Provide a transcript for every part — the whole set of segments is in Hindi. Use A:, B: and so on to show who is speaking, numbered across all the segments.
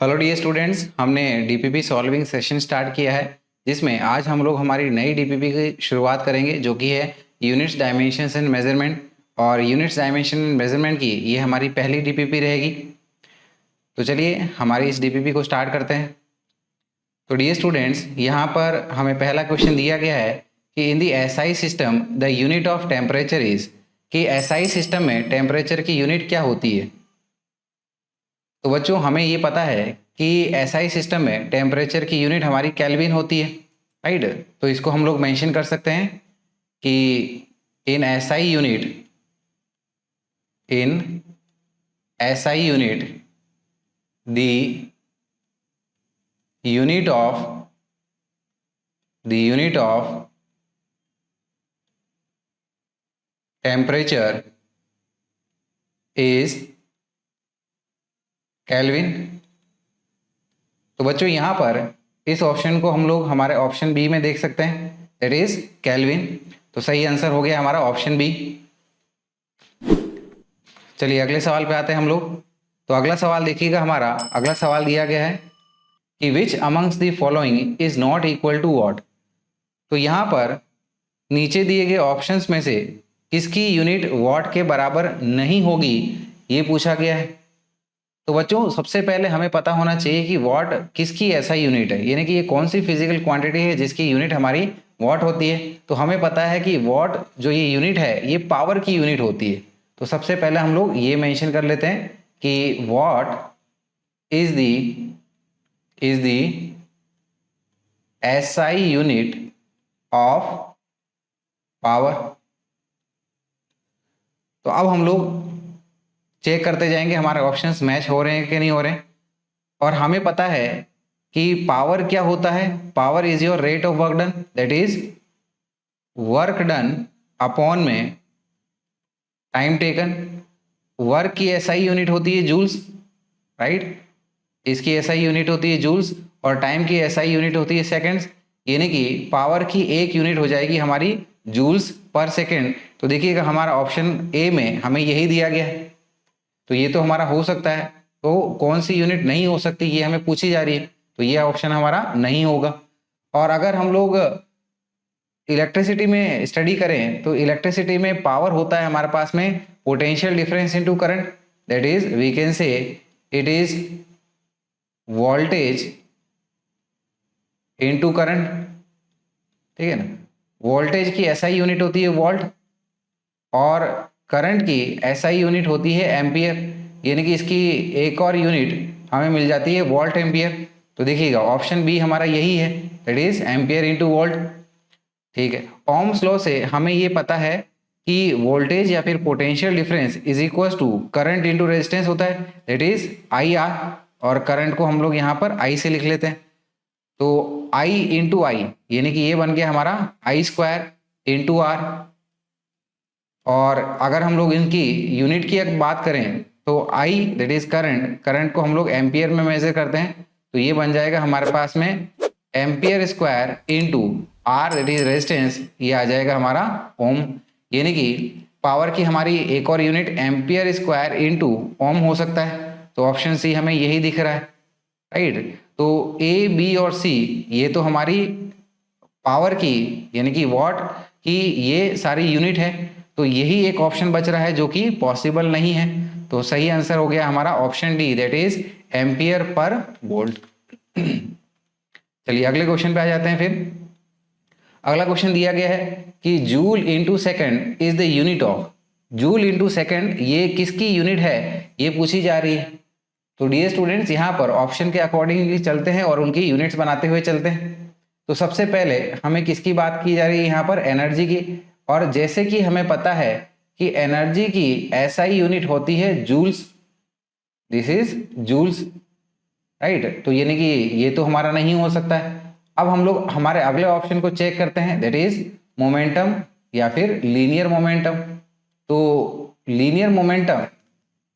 A: हेलो डियर स्टूडेंट्स, हमने डीपीपी सॉल्विंग सेशन स्टार्ट किया है जिसमें आज हम लोग हमारी नई डीपीपी की शुरुआत करेंगे जो कि है यूनिट्स डायमेंशंस एंड मेजरमेंट। और यूनिट्स डायमेंशन एंड मेजरमेंट की ये हमारी पहली डीपीपी रहेगी। तो चलिए हमारी इस डीपीपी को स्टार्ट करते हैं। तो डियर स्टूडेंट्स, यहाँ पर हमें पहला क्वेश्चन दिया गया है कि in the SI system the unit of temperature is, कि एसआई सिस्टम में टेम्परेचर की यूनिट क्या होती है। तो बच्चों हमें ये पता है कि एसआई सिस्टम में टेम्परेचर की यूनिट हमारी केल्विन होती है, राइट। तो इसको हम लोग मेंशन कर सकते हैं कि in SI unit the unit of temperature is kelvin. तो बच्चों यहाँ पर इस ऑप्शन को हम लोग हमारे ऑप्शन बी में देख सकते हैं, दैट इज केल्विन। तो सही आंसर हो गया हमारा ऑप्शन बी। चलिए अगले सवाल पे आते हैं हम लोग। तो अगला सवाल देखिएगा, हमारा अगला सवाल दिया गया है कि which amongst the following is not equal to what. तो यहाँ पर नीचे दिए गए ऑप्शंस में से किसकी यूनिट वॉट के बराबर नहीं होगी, ये पूछा गया है। तो बच्चों सबसे पहले हमें पता होना चाहिए कि वॉट किसकी ऐसा यूनिट है, यानी कि ये कौन सी फिजिकल क्वांटिटी है जिसकी यूनिट हमारी वॉट होती है। तो हमें पता है कि वॉट जो ये यूनिट है ये पावर की यूनिट होती है। तो सबसे पहले हम लोग ये मेंशन कर लेते हैं कि what is the SI unit of power. तो अब हम लोग चेक करते जाएंगे हमारे ऑप्शंस मैच हो रहे हैं कि नहीं हो रहे हैं। और हमें पता है कि पावर क्या होता है, power is your rate of work done, that is work done upon में टाइम टेकन। वर्क की एसआई यूनिट होती है जूल्स, राइट। इसकी एसआई यूनिट होती है जूल्स और टाइम की एसआई यूनिट होती है सेकंड्स, यानी कि पावर की एक यूनिट हो जाएगी हमारी जूल्स पर सेकंड। तो देखिएगा हमारा ऑप्शन ए में हमें यही दिया गया है, तो ये तो हमारा हो सकता है। तो कौन सी यूनिट नहीं हो सकती ये हमें पूछी जा रही है, तो ये ऑप्शन हमारा नहीं होगा। और अगर हम लोग इलेक्ट्रिसिटी में स्टडी करें तो इलेक्ट्रिसिटी में पावर होता है हमारे पास में potential difference into current, that is we can say it is voltage into current, ठीक है ना। वोल्टेज की एसआई यूनिट होती है वोल्ट और करंट की एसआई यूनिट होती है एम्पियर, यानी कि इसकी एक और यूनिट हमें मिल जाती है वोल्ट एम्पियर। तो देखिएगा ऑप्शन बी हमारा यही है, that is ampere into volt, ठीक है। ओम्स लॉ से हमें ये पता है कि वोल्टेज या फिर potential difference is equal to current into resistance होता है, दैट इज आई आर। और करंट को हम लोग यहाँ पर आई से लिख लेते हैं, तो आई इंटू आई यानी कि ये बन गया हमारा आई स्क्वायर इंटू आर। और अगर हम लोग इनकी यूनिट की बात करें तो आई दैट इज करंट, करंट को हम लोग एम्पियर में मेजर करते हैं, तो ये बन जाएगा हमारे पास में ampere square into R that is resistance, ये आ जाएगा हमारा ओम। यानी कि पावर की हमारी एक और यूनिट एम्पियर स्क्वायर इंटू ओम हो सकता है। तो ऑप्शन सी हमें यही दिख रहा है, राइट। तो ए बी और सी ये तो हमारी पावर की यानी कि वॉट की ये सारी यूनिट है, तो यही एक ऑप्शन बच रहा है जो कि पॉसिबल नहीं है। तो सही आंसर हो गया हमारा option D, that is ampere per volt. चलिए अगले क्वेश्चन पे आ जाते हैं। फिर अगला क्वेश्चन दिया गया है कि joule into second is the unit of, joule into second ये किसकी यूनिट है ये पूछी जा रही है। तो डियर स्टूडेंट्स यहाँ पर ऑप्शन के अकॉर्डिंगली चलते हैं और उनकी यूनिट्स बनाते हुए चलते हैं। तो सबसे पहले हमें किसकी बात की जा रही है यहाँ पर, एनर्जी की। और जैसे कि हमें पता है कि एनर्जी की एसआई यूनिट होती है joules, this is joules, right. तो यानी कि ये तो हमारा नहीं हो सकता है। अब हम लोग हमारे अगले ऑप्शन को चेक करते हैं, दैट इज मोमेंटम या फिर लीनियर मोमेंटम। तो linear momentum,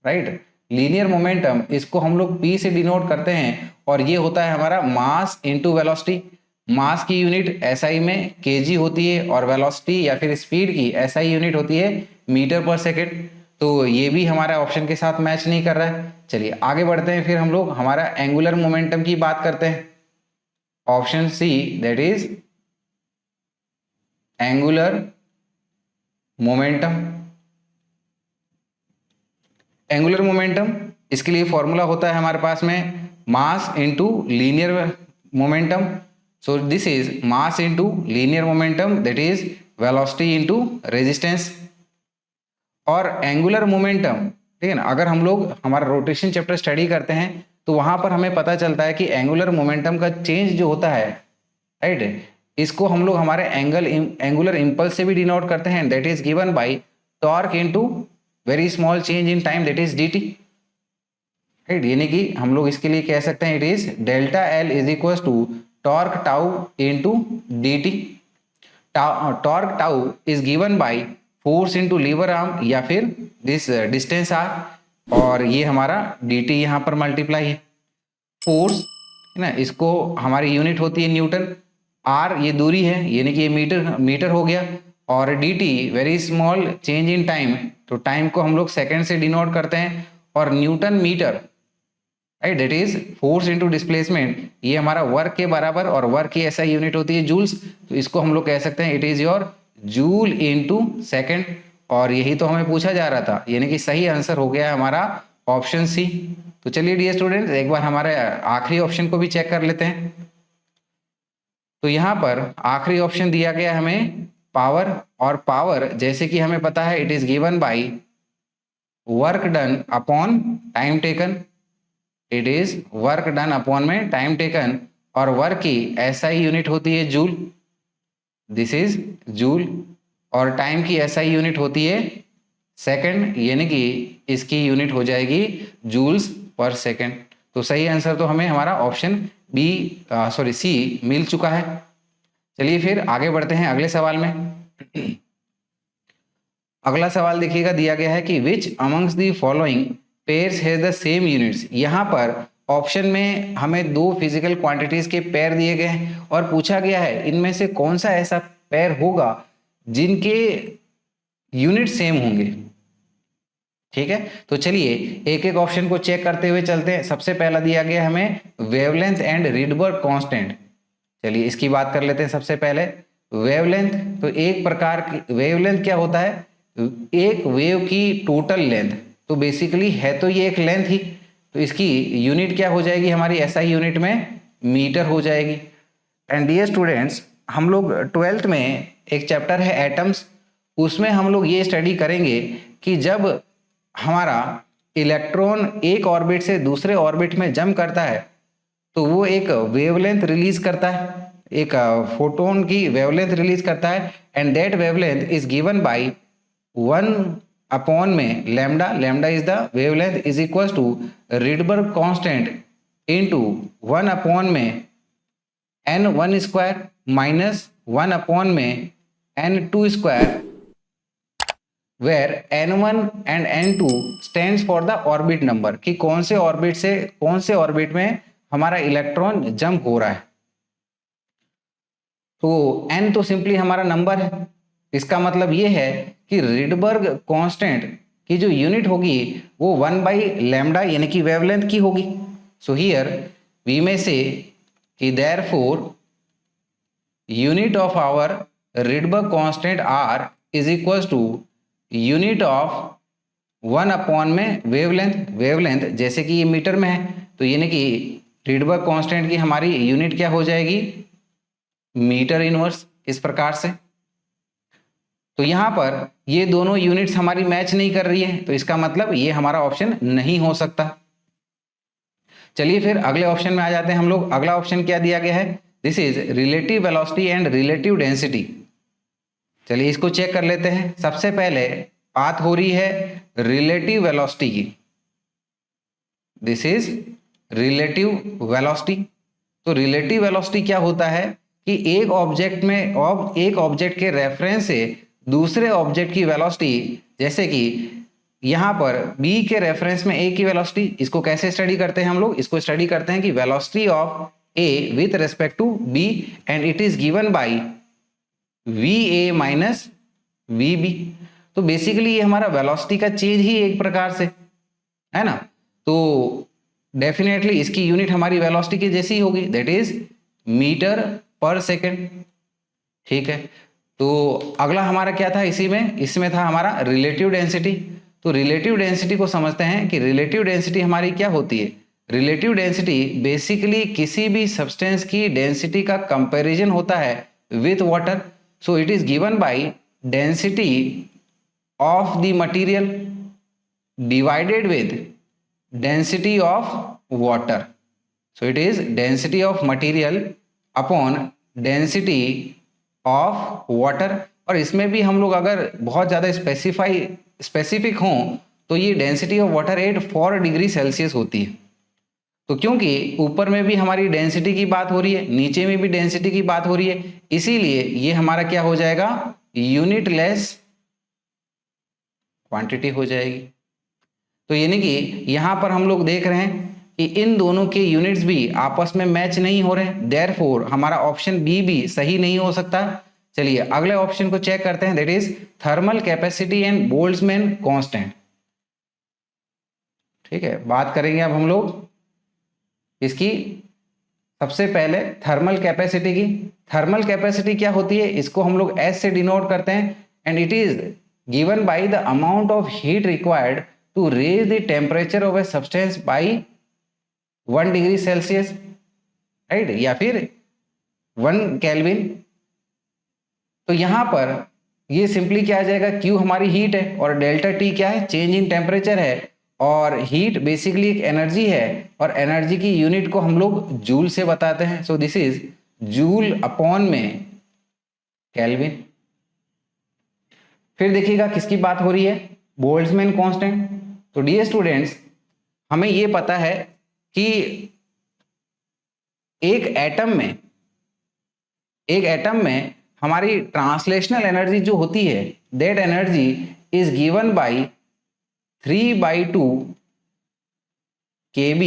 A: right, linear momentum इसको हम लोग P से डिनोट करते हैं और ये होता है हमारा मास इनटू वेलोसिटी। मास की यूनिट एसआई में केजी होती है और वेलोसिटी या फिर स्पीड की एसआई यूनिट होती है मीटर पर सेकंड। तो ये भी हमारा ऑप्शन के साथ मैच नहीं कर रहा है। चलिए आगे बढ़ते हैं, फिर हम लोग हमारा एंगुलर मोमेंटम की बात करते हैं। Option C, that is angular momentum. Angular momentum, इसके लिए फॉर्मूला होता है हमारे पास में mass into linear momentum. So this is mass into linear momentum, that is velocity into resistance. और एंगुलर मोमेंटम, ठीक है ना, अगर हम लोग हमारा रोटेशन चैप्टर स्टडी करते हैं तो वहां पर हमें पता चलता है कि एंगुलर मोमेंटम का चेंज जो होता है, राइट, इसको हम लोग हमारे एंगुलर इंपल्स से भी डिनोट करते हैं, that is given by torque into very small change in time, that is dt, right. यानी कि हम लोग इसके लिए कह सकते हैं it is delta L is equal to torque tau into dt। Torque tau is given by force into lever arm या फिर दिस डिस्टेंस आर, और ये हमारा dt यहाँ पर मल्टीप्लाई है। फोर्स है ना, इसको हमारी यूनिट होती है न्यूटन, आर ये दूरी है यानी कि ये मीटर हो गया, और dt very small change in time, तो टाइम को हम लोग सेकंड से डिनोट करते हैं, और newton metre, right, that is force into displacement, ये हमारा वर्क के बराबर, और वर्क की ऐसा यूनिट होती है जूल्स, तो इसको हम लोग कह सकते हैं it is your joule into second. और यही तो हमें पूछा जा रहा था, यानी कि सही आंसर हो गया हमारा ऑप्शन सी। तो चलिए डियर स्टूडेंट्स, एक बार हमारे आखिरी ऑप्शन को भी चेक कर लेते हैं। तो यहाँ पर आखिरी ऑप्शन दिया गया हमें पावर, और पावर जैसे कि हमें पता है it is given by work done upon time taken, it is work done upon में टाइम टेकन, और वर्क की एसआई यूनिट होती है जूल, दिस इज जूल, और टाइम की एसआई यूनिट होती है सेकंड, यानी कि इसकी यूनिट हो जाएगी जूल्स पर सेकंड। तो सही आंसर तो हमें हमारा ऑप्शन बी सी मिल चुका है। चलिए फिर आगे बढ़ते हैं अगले सवाल में। अगला सवाल देखिएगा, दिया गया है कि which amongst the following pairs has the same units. यहाँ पर ऑप्शन में हमें दो फिजिकल क्वांटिटीज के पेयर दिए गए हैं, और पूछा गया है इनमें से कौन सा ऐसा पेयर होगा जिनके यूनिट सेम होंगे। ठीक है, तो चलिए एक एक ऑप्शन को चेक करते हुए चलते हैं। सबसे पहला दिया गया हमें वेवलेंथ एंड रिडबर्ग कांस्टेंट। चलिए इसकी बात कर लेते हैं। सबसे पहले वेवलेंथ, तो एक प्रकार की वेवलेंथ क्या होता है, एक वेव की टोटल लेंथ, तो बेसिकली है तो ये एक लेंथ ही, तो इसकी यूनिट क्या हो जाएगी हमारी एसआई यूनिट में मीटर हो जाएगी। एंड डियर स्टूडेंट्स, हम लोग 12th में एक चैप्टर है एटम्स, उसमें हम लोग ये स्टडी करेंगे कि जब हमारा इलेक्ट्रॉन एक ऑर्बिट से दूसरे ऑर्बिट में जंप करता है तो वो एक वेवलेंथ रिलीज करता है, एक फोटोन की वेवलेंथ रिलीज करता है, and that wavelength is given by 1 upon में lambda, lambda is the wavelength, is equal to Rydberg constant into 1 upon में n1 स्क्वायर माइनस 1 अपॉन में n2 square, where n1 and n2 stands for the orbit number, कि कौन से ऑर्बिट से कौन से ऑर्बिट में हमारा इलेक्ट्रॉन जंप हो रहा है। तो n तो सिंपली हमारा नंबर है, इसका मतलब ये है कि रिडबर्ग कांस्टेंट की जो यूनिट होगी वो 1/λ यानी कि वेवलेंथ की होगी। So here we may say कि therefore unit of our Rydberg constant r is equal to unit of 1 upon में वेवलेंथ, वेवलेंथ जैसे कि ये मीटर में है तो यानी कि रिडबर्ग कांस्टेंट की हमारी यूनिट क्या हो जाएगी, मीटर इनवर्स, इस प्रकार से। तो यहां पर ये दोनों यूनिट्स हमारी मैच नहीं कर रही है, तो इसका मतलब ये हमारा ऑप्शन नहीं हो सकता। चलिए फिर अगले ऑप्शन में आ जाते हैं हम लोग। अगला ऑप्शन क्या दिया गया है, this is relative velocity and relative density. चलिए इसको चेक कर लेते हैं। सबसे पहले बात हो रही है रिलेटिव वेलोसिटी की, दिस इज रिलेटिव वेलोसिटी। तो रिलेटिव वेलोसिटी क्या होता है कि एक ऑब्जेक्ट में एक ऑब्जेक्ट के रेफरेंस से दूसरे ऑब्जेक्ट की वेलोसिटी, जैसे कि यहां पर b के रेफरेंस में a की वेलोसिटी, इसको कैसे स्टडी करते हैं हम लोग, इसको स्टडी करते हैं कि velocity of a with respect to b and it is given by va minus vb। तो बेसिकली ये हमारा वेलोसिटी का चेंज ही एक प्रकार से है ना। तो डेफिनेटली इसकी यूनिट हमारी वेलोसिटी की जैसी होगी, दैट इज मीटर पर सेकेंड। ठीक है, तो अगला हमारा क्या था इसी में, इसमें था हमारा रिलेटिव डेंसिटी। तो रिलेटिव डेंसिटी को समझते हैं कि रिलेटिव डेंसिटी हमारी क्या होती है। रिलेटिव डेंसिटी बेसिकली किसी भी सब्सटेंस की डेंसिटी का कंपैरिजन होता है with water. So it is given by density of the material divided with density of water. So it is density of material upon density of water. और इसमें भी हम लोग अगर बहुत ज़्यादा स्पेसिफिक हों तो ये density of water at 4 degree Celsius होती है। तो क्योंकि ऊपर में भी हमारी डेंसिटी की बात हो रही है, नीचे में भी डेंसिटी की बात हो रही है, इसीलिए ये हमारा क्या हो जाएगा, यूनिट लेस क्वांटिटी हो जाएगी। तो यानी कि यहां पर हम लोग देख रहे हैं कि इन दोनों के यूनिट्स भी आपस में मैच नहीं हो रहे, देयरफॉर हमारा ऑप्शन बी भी सही नहीं हो सकता। चलिए अगले ऑप्शन को चेक करते हैं, that is thermal capacity and Boltzmann constant. ठीक है, बात करेंगे अब हम लोग इसकी सबसे पहले थर्मल कैपेसिटी की। थर्मल कैपेसिटी क्या होती है, इसको हम लोग एस से डिनोट करते हैं, and it is given by the amount of heat required to raise the temperature of a substance by 1 degree Celsius, right, या फिर 1 केल्विन। तो यहां पर ये सिंपली क्या आ जाएगा, Q हमारी हीट है और डेल्टा T क्या है, चेंज इन टेम्परेचर है। और हीट बेसिकली एक एनर्जी है और एनर्जी की यूनिट को हम लोग जूल से बताते हैं। सो दिस इज जूल अपॉन में केल्विन। फिर देखिएगा किसकी बात हो रही है, बोल्ट्जमैन कांस्टेंट। तो डियर स्टूडेंट्स, हमें ये पता है कि एक एटम में हमारी ट्रांसलेशनल एनर्जी जो होती है, that energy is given by 3/2 kb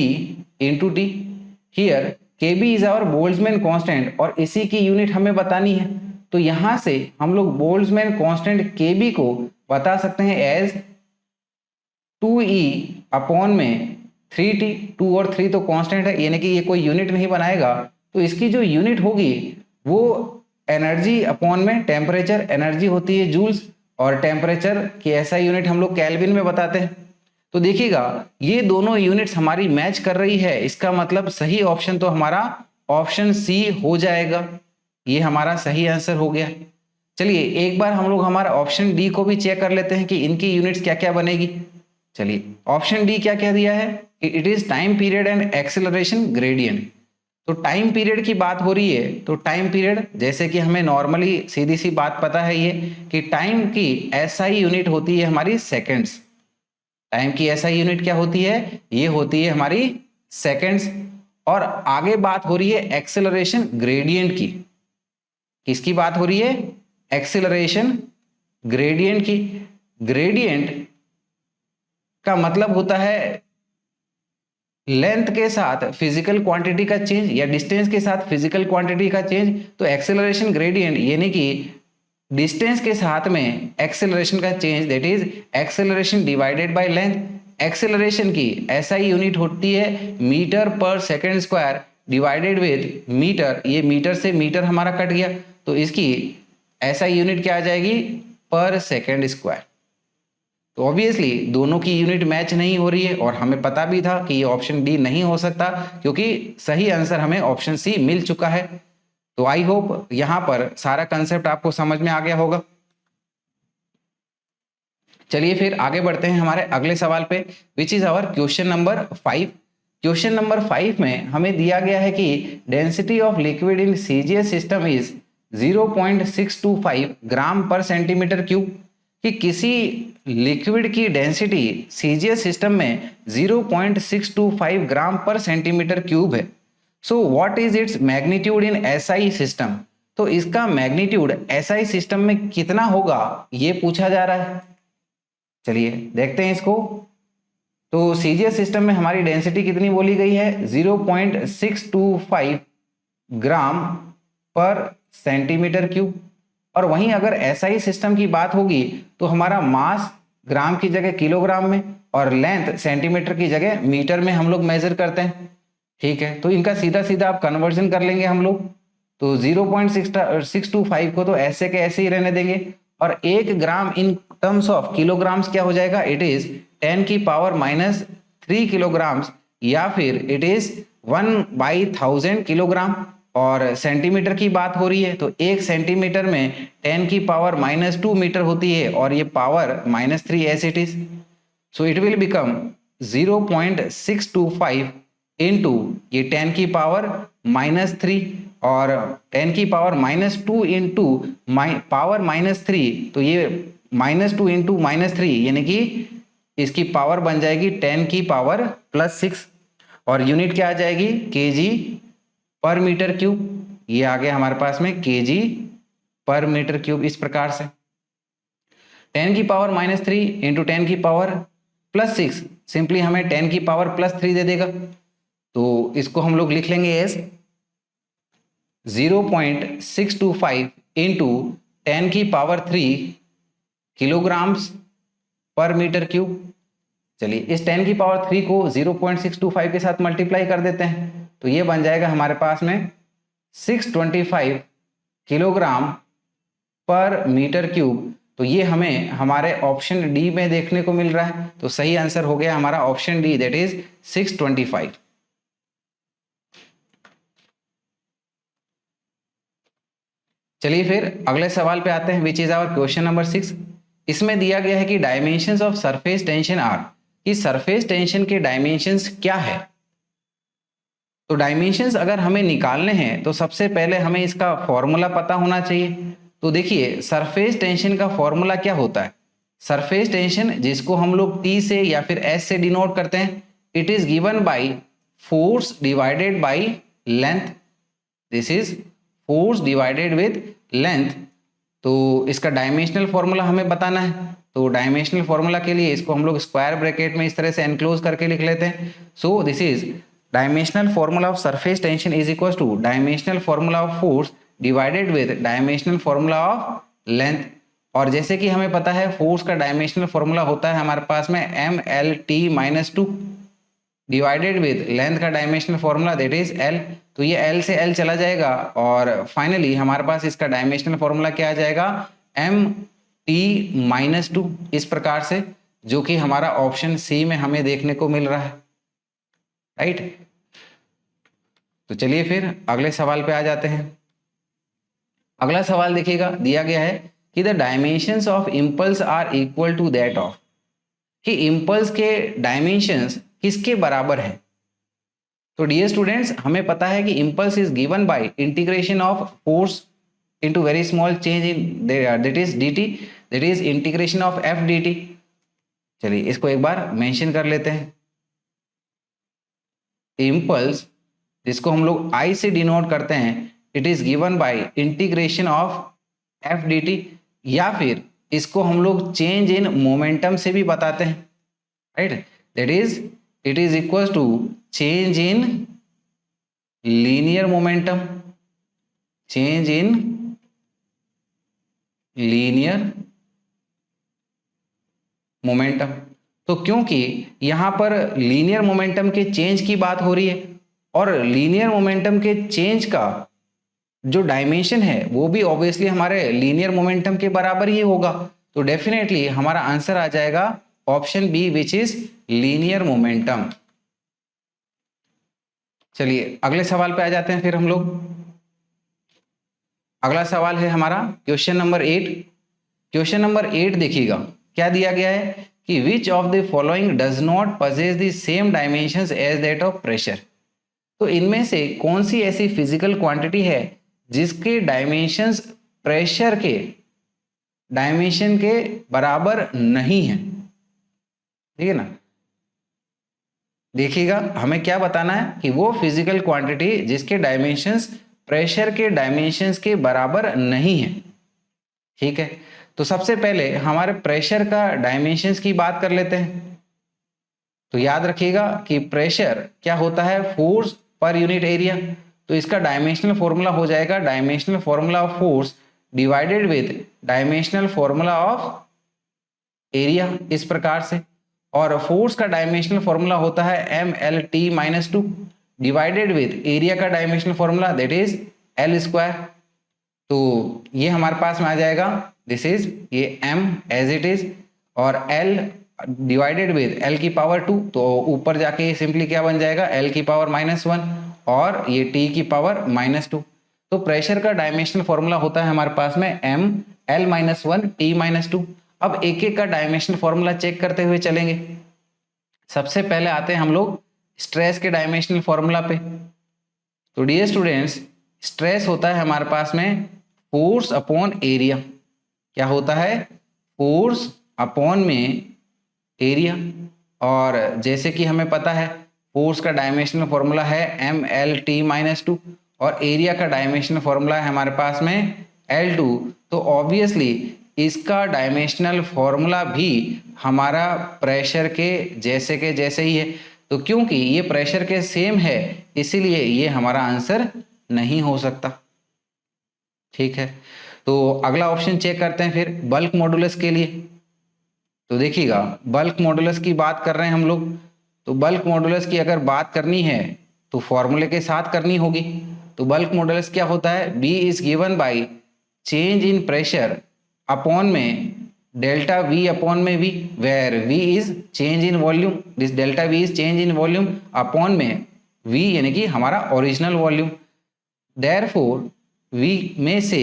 A: into T। Here kb is our Boltzmann constant और इसी की यूनिट हमें बतानी है। तो यहां से हम लोग बोल्ट्जमैन कांस्टेंट kb को बता सकते हैं एज 2e अपॉन में 3t। 2 और 3 तो कांस्टेंट है, यानी कि ये कोई यूनिट नहीं बनाएगा। तो इसकी जो यूनिट होगी वो एनर्जी अपॉन में टेम्परेचर, एनर्जी होती है जूल्स और टेम्परेचर की ऐसा यूनिट हम लोग केल्विन में बताते हैं। तो देखिएगा ये दोनों यूनिट्स हमारी मैच कर रही है, इसका मतलब सही ऑप्शन तो हमारा ऑप्शन सी हो जाएगा। ये हमारा सही आंसर हो गया। चलिए एक बार हम लोग हमारा ऑप्शन डी को भी चेक कर लेते हैं कि इनकी यूनिट्स क्या क्या बनेगी। चलिए ऑप्शन डी क्या क्या दिया है, it is time period and acceleration gradient. तो टाइम पीरियड की बात हो रही है, तो टाइम पीरियड जैसे कि हमें नॉर्मली सीधी सी बात पता है ये कि टाइम की एसआई यूनिट होती है हमारी सेकंड्स। टाइम की एसआई यूनिट क्या होती है, ये होती है हमारी सेकंड्स। और आगे बात हो रही है एक्सेलरेशन ग्रेडियंट की। किसकी बात हो रही है, एक्सेलरेशन ग्रेडियंट की। ग्रेडियंट का मतलब होता है लेंथ के साथ फिजिकल क्वांटिटी का चेंज या डिस्टेंस के साथ फिजिकल क्वांटिटी का चेंज। तो एक्सेलरेशन ग्रेडियंट यानी कि डिस्टेंस के साथ में एक्सेलरेशन का change, that is acceleration divided by length. Acceleration की एसआई यूनिट होती है metre per second square divided with metre. ये मीटर से मीटर हमारा कट गया, तो इसकी एसआई यूनिट क्या आ जाएगी, पर सेकंड स्क्वायर। तो ऑब्वियसली दोनों की यूनिट मैच नहीं हो रही है और हमें पता भी था कि ये ऑप्शन डी नहीं हो सकता, क्योंकि सही आंसर हमें ऑप्शन सी मिल चुका है। तो आई होप यहां पर सारा कंसेप्ट आपको समझ में आ गया होगा। चलिए फिर आगे बढ़ते हैं हमारे अगले सवाल पे, which is our question number 5। Question number 5 में हमें दिया गया है कि density of liquid in CGS system is 0.625 gram per centimetre cube. कि किसी लिक्विड की डेंसिटी सीजीएस सिस्टम में 0.625 ग्राम पर सेंटीमीटर क्यूब है। So what is its magnitude in SI system. तो इसका मैग्नीट्यूड एसआई सिस्टम में कितना होगा ये पूछा जा रहा है। चलिए देखते हैं इसको। तो सीजीएस सिस्टम में हमारी डेंसिटी कितनी बोली गई है, 0.625 ग्राम पर सेंटीमीटर क्यूब। और वहीं अगर एसआई सिस्टम की बात होगी तो हमारा मास ग्राम की जगह किलोग्राम में और लेंथ सेंटीमीटर की जगह मीटर में हम लोग मेजर करते हैं। ठीक है, तो इनका सीधा सीधा आप कन्वर्जन कर लेंगे हम लोग, तो 0.625 को तो ऐसे के ऐसे ही रहने देंगे, और 1 ग्राम इन टर्म्स ऑफ किलोग्राम्स क्या हो जाएगा, इट इज 10⁻³ किलोग्राम्स, या फिर इट इज 1/1000 किलोग्राम। और सेंटीमीटर की बात हो रही है तो 1 सेंटीमीटर में 10⁻² मीटर होती है, और ये power -3 as it is, so it will become 0.625 into ये 10⁻³ और 10⁻² इंटू पावर -3, तो ये -2 इंटू -3 यानी कि इसकी पावर बन जाएगी 10⁻+6, और यूनिट क्या आ जाएगी, केजी पर मीटर क्यूब। ये आ गया हमारे पास में केजी पर मीटर क्यूब। इस प्रकार से 10⁻³ इंटू 10⁻+6 सिंपली हमें 10⁻+3 दे देगा, तो इसको हम लोग लिख लेंगे एज 0.625 इंटू 10⁻³ किलोग्राम्स पर मीटर क्यूब। चलिए इस 10⁻³ को 0.625 के साथ मल्टीप्लाई कर देते हैं, तो ये बन जाएगा हमारे पास में 625 किलोग्राम पर मीटर क्यूब। तो ये हमें हमारे ऑप्शन डी में देखने को मिल रहा है, तो सही आंसर हो गया हमारा ऑप्शन डी, दैट इज 625। चलिए फिर अगले सवाल पे आते हैं, which is our question number 6। इसमें दिया गया है कि dimensions of surface tension are, कि सरफेस टेंशन के डायमेंशंस क्या है। तो डायमेंशंस अगर हमें निकालने हैं तो सबसे पहले हमें इसका फॉर्मूला पता होना चाहिए। तो देखिए सरफेस टेंशन का फॉर्मूला क्या होता है, सरफेस टेंशन जिसको हम लोग टी से या फिर एस से डिनोट करते हैं, it is given by force divided by length, this is force divided with length. तो इसका डायमेंशनल फॉर्मूला हमें बताना है, तो डायमेंशनल फॉर्मूला के लिए इसको हम लोग स्क्वायर ब्रैकेट में इस तरह से एनक्लोज करके लिख लेते हैं। सो this is dimensional formula of surface tension is equal to dimensional formula of force divided with dimensional formula of length. और जैसे कि हमें पता है फोर्स का डायमेंशनल फॉर्मूला होता है हमारे पास में mLT-2 डिवाइडेड विद लेंथ का dimensional formula that is L। तो ये L से L चला जाएगा और फाइनली हमारे पास इसका डायमेंशनल फॉर्मूला क्या आ जाएगा, MT-2, इस प्रकार से, जो कि हमारा ऑप्शन सी में हमें देखने को मिल रहा है, राइट। तो चलिए फिर अगले सवाल पे आ जाते हैं। अगला सवाल देखिएगा, दिया गया है कि the dimensions of impulse are equal to that of, कि इंपल्स के डायमेंशंस किसके बराबर है। तो डियर स्टूडेंट्स हमें पता है कि impulse is given bye integration of force into very small change in that is dt, that is integration of f dt। चलिए इसको एक बार मेंशन कर लेते हैं। इंपल्स जिसको हम लोग I से डिनोट करते हैं, it is given bye integration of f dt, या फिर इसको हम लोग चेंज इन मोमेंटम से भी बताते हैं, right, that is it is equal to change in linear momentum, change in linear momentum. तो क्योंकि यहां पर लीनियर मोमेंटम के चेंज की बात हो रही है, और लीनियर मोमेंटम के चेंज का जो डायमेंशन है वो भी ऑब्वियसली हमारे लीनियर मोमेंटम के बराबर ही होगा, तो डेफिनेटली हमारा आंसर आ जाएगा option B which is linear momentum. चलिए अगले सवाल पे आ जाते हैं फिर हम लोग। अगला सवाल है हमारा क्वेश्चन नंबर 8। क्वेश्चन नंबर 8 देखिएगा, क्या दिया गया है कि which of the following does not possess the same dimensions as that of pressure. तो इनमें से कौन सी ऐसी फिजिकल क्वांटिटी है जिसके डायमेंशंस प्रेशर के डायमेंशन के बराबर नहीं है, ठीक है ना। देखिएगा हमें क्या बताना है कि वो फिजिकल क्वांटिटी जिसके डायमेंशंस प्रेशर के डायमेंशंस के बराबर नहीं है, ठीक है। तो सबसे पहले हमारे प्रेशर का डायमेंशंस की बात कर लेते हैं। तो याद रखिएगा कि प्रेशर क्या होता है, फोर्स पर यूनिट एरिया। तो इसका डायमेंशनल फॉर्मूला हो जाएगा dimensional formula of force divided with dimensional formula of area, इस प्रकार से। और फोर्स का डायमेंशनल फॉर्मूला होता है mLT-2 डिवाइडेड विद एरिया का dimensional formula that is L square. तो ये हमारे पास में आ जाएगा, दिस इज ये m एज इट इज, और L डिवाइडेड विद L की पावर 2, तो ऊपर जाके सिंपली क्या बन जाएगा, L की पावर -1 और ये T की पावर -2। तो प्रेशर का डायमेंशनल फॉर्मूला होता है हमारे पास में m L-1 T-2। अब एक एक का डायमेंशनल फॉर्मूला चेक करते हुए चलेंगे। सबसे पहले आते हैं हम लोग स्ट्रेस के डायमेंशनल फॉर्मूला पे। तो डियर स्टूडेंट्स, स्ट्रेस होता है हमारे पास में फोर्स अपॉन एरिया। क्या होता है, फोर्स अपॉन में एरिया। और जैसे कि हमें पता है फोर्स का डायमेंशनल फॉर्मूला है mLT-2 और एरिया का डायमेंशनल फॉर्मूला है हमारे पास में L2। तो ऑब्वियसली इसका डायमेंशनल फॉर्मूला भी हमारा प्रेशर के जैसे ही है। तो क्योंकि ये प्रेशर के सेम है इसीलिए ये हमारा आंसर नहीं हो सकता। ठीक है, तो अगला ऑप्शन चेक करते हैं फिर बल्क मॉडुलस के लिए। तो देखिएगा, बल्क मॉडुलस की बात कर रहे हैं हम लोग, तो बल्क मॉडुलस की अगर बात करनी है तो फॉर्मूले के साथ करनी होगी। तो बल्क मॉडुलस क्या होता है, B is given by change in pressure upon में डेल्टा V अपॉन में V, where V is change in volume, this delta V is change in volume upon में V यानी कि हमारा ओरिजिनल वॉल्यूम। देयरफॉर V में से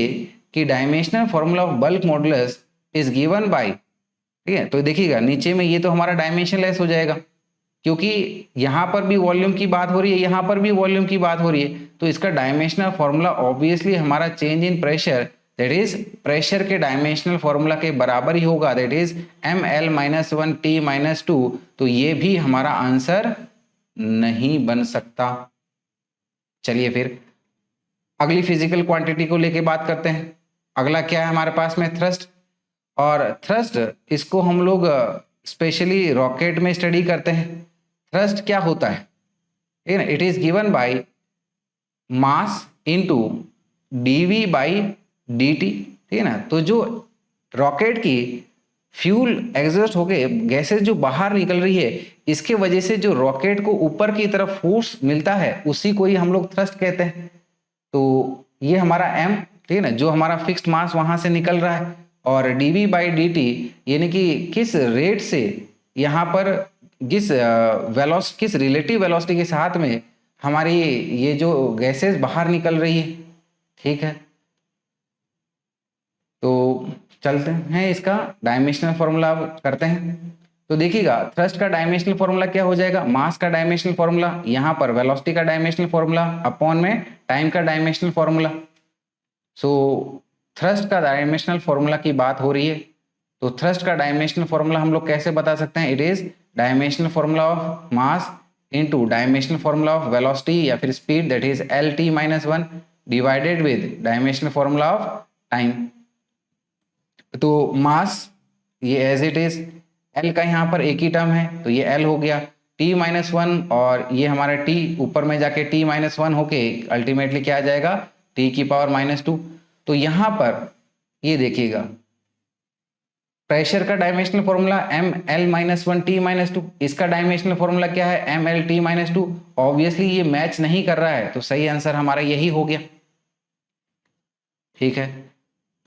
A: कि dimensional formula of bulk modulus is given bye, ठीक है। तो देखिएगा नीचे में ये तो हमारा डायमेंशनलेस हो जाएगा क्योंकि यहाँ पर भी वॉल्यूम की बात हो रही है, यहाँ पर भी वॉल्यूम की बात हो रही है। तो इसका डायमेंशनल फॉर्मूला ऑब्वियसली हमारा change in pressure that is pressure के डायमेंशनल फॉर्मूला के बराबर ही होगा, दैट इज mL-1 T-2। तो ये भी हमारा आंसर नहीं बन सकता। चलिए फिर अगली फिजिकल क्वांटिटी को लेके बात करते हैं। अगला क्या है हमारे पास में, थ्रस्ट। और थ्रस्ट इसको हम लोग स्पेशली रॉकेट में स्टडी करते हैं। थ्रस्ट क्या होता है, ठीक है ना, it is given by mass into dv by dt, ठीक है ना। तो जो रॉकेट की फ्यूल एग्जॉस्ट होके गैसेस जो बाहर निकल रही है इसके वजह से जो रॉकेट को ऊपर की तरफ फोर्स मिलता है उसी को ही हम लोग थ्रस्ट कहते हैं। तो ये हमारा m, ठीक है ना, जो हमारा फिक्स्ड मास वहां से निकल रहा है, और dv बाई dt यानी कि किस रेट से यहाँ पर किस रिलेटिव वेलोसिटी के साथ में हमारी ये जो गैसेस बाहर निकल रही है। ठीक है, तो चलते हैं इसका डायमेंशनल फॉर्मूला करते हैं। तो देखिएगा थ्रस्ट का डायमेंशनल फॉर्मूला क्या हो जाएगा, मास का डायमेंशनल फॉर्मूला, यहाँ पर वेलोसिटी का डायमेंशनल फॉर्मूला अपॉन में टाइम का डायमेंशनल फॉर्मूला। सो थ्रस्ट का डायमेंशनल फॉर्मूला की बात हो रही है, तो थ्रस्ट का डायमेंशनल फॉर्मूला हम लोग कैसे बता सकते हैं, it is dimensional formula of mass into dimensional formula of velocity या फिर speed that is LT-1 divided with dimensional formula of time. तो मास ये एज इट इज, L का यहाँ पर एक ही टर्म है तो ये L हो गया, T-1 और ये हमारा T ऊपर में जाके T-1 होके अल्टीमेटली क्या आ जाएगा, T की पावर -2। तो यहाँ पर ये देखिएगा प्रेशर का डायमेंशनल फॉर्मूला mL-1 T-2, इसका डायमेंशनल फॉर्मूला क्या है mL-T-2। ऑब्वियसली ये मैच नहीं कर रहा है तो सही आंसर हमारा यही हो गया। ठीक है,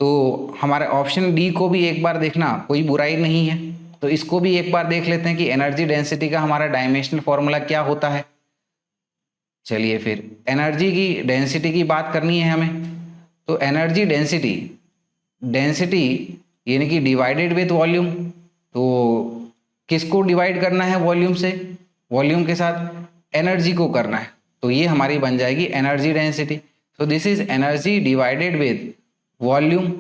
A: तो हमारे ऑप्शन डी को भी एक बार देखना, कोई बुराई नहीं है। तो इसको भी एक बार देख लेते हैं कि एनर्जी डेंसिटी का हमारा डायमेंशनल फॉर्मूला क्या होता है। चलिए फिर एनर्जी की डेंसिटी की बात करनी है हमें। तो एनर्जी डेंसिटी यानी कि डिवाइडेड विथ वॉल्यूम, तो किसको डिवाइड करना है वॉल्यूम से, वॉल्यूम के साथ एनर्जी को करना है, तो ये हमारी बन जाएगी एनर्जी डेंसिटी। तो this is energy divided with volume,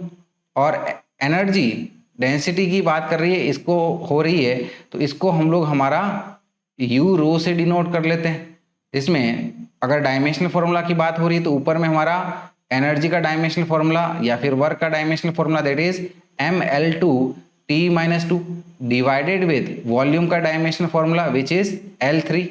A: और एनर्जी डेंसिटी की बात कर रही है, इसको हो रही है तो इसको हम लोग हमारा यू रो से डिनोट कर लेते हैं। इसमें अगर डायमेंशनल फॉर्मूला की बात हो रही है तो ऊपर में हमारा एनर्जी का डायमेंशनल फॉर्मूला या फिर वर्क का dimensional formula that is mL2 T-2 divided with volume का dimensional formula which is L3।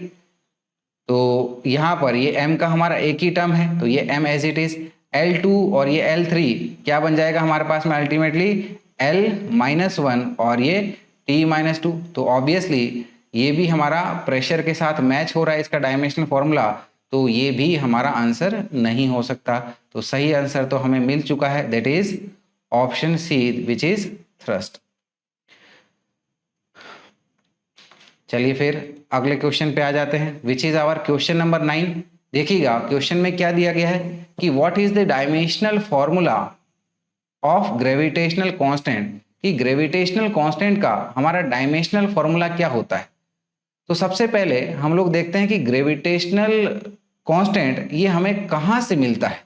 A: तो यहाँ पर ये m का हमारा एक ही टर्म है तो ये m as it is, L2 और ये L3 क्या बन जाएगा हमारे पास में अल्टीमेटली L-1 और ये T-2। तो ऑब्वियसली ये भी हमारा प्रेशर के साथ मैच हो रहा है इसका डायमेंशनल फॉर्मूला, तो ये भी हमारा आंसर नहीं हो सकता। तो सही आंसर तो हमें मिल चुका है, that is option C which is thrust. चलिए फिर अगले क्वेश्चन पे आ जाते हैं, which is our question number 9। देखिएगा क्वेश्चन में क्या दिया गया है कि what is the dimensional formula of gravitational constant, कि ग्रेविटेशनल कांस्टेंट का हमारा डायमेंशनल फॉर्मूला क्या होता है। तो सबसे पहले हम लोग देखते हैं कि ग्रेविटेशनल कांस्टेंट ये हमें कहाँ से मिलता है।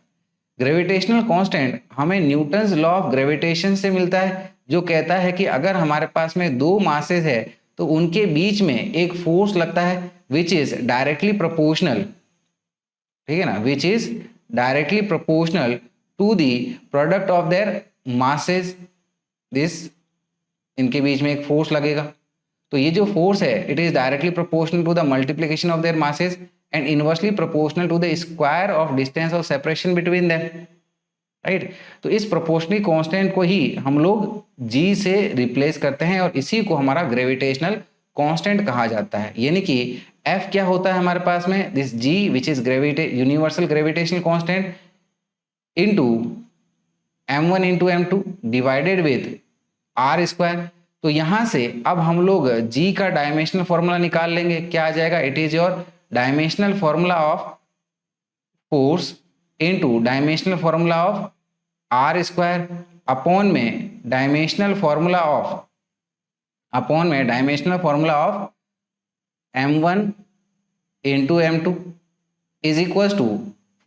A: ग्रेविटेशनल कांस्टेंट हमें न्यूटन्स लॉ ऑफ ग्रेविटेशन से मिलता है, जो कहता है कि अगर हमारे पास में दो मासेस है तो उनके बीच में एक फोर्स लगता है विच इज डायरेक्टली प्रोपोर्शनल, ठीक है ना, which is directly proportional to the product of their masses. This इनके बीच में एक फोर्स लगेगा, तो ये जो फोर्स है it is directly proportional to the multiplication of their masses and inversely proportional to the square of distance of separation between them, right. तो इस प्रोपोर्शनल कांस्टेंट को ही हम लोग जी से रिप्लेस करते हैं और इसी को हमारा ग्रेविटेशनल कांस्टेंट कहा जाता है। यानी कि एफ क्या होता है हमारे पास में, this G which is universal gravitational constant into m1 into m2 divided with R square. तो यहां से अब हम लोग जी का डायमेंशनल फॉर्मूला निकाल लेंगे, क्या आ जाएगा, it is your dimensional formula of force into dimensional formula of R square upon में dimensional formula of m1 into m2 is equal to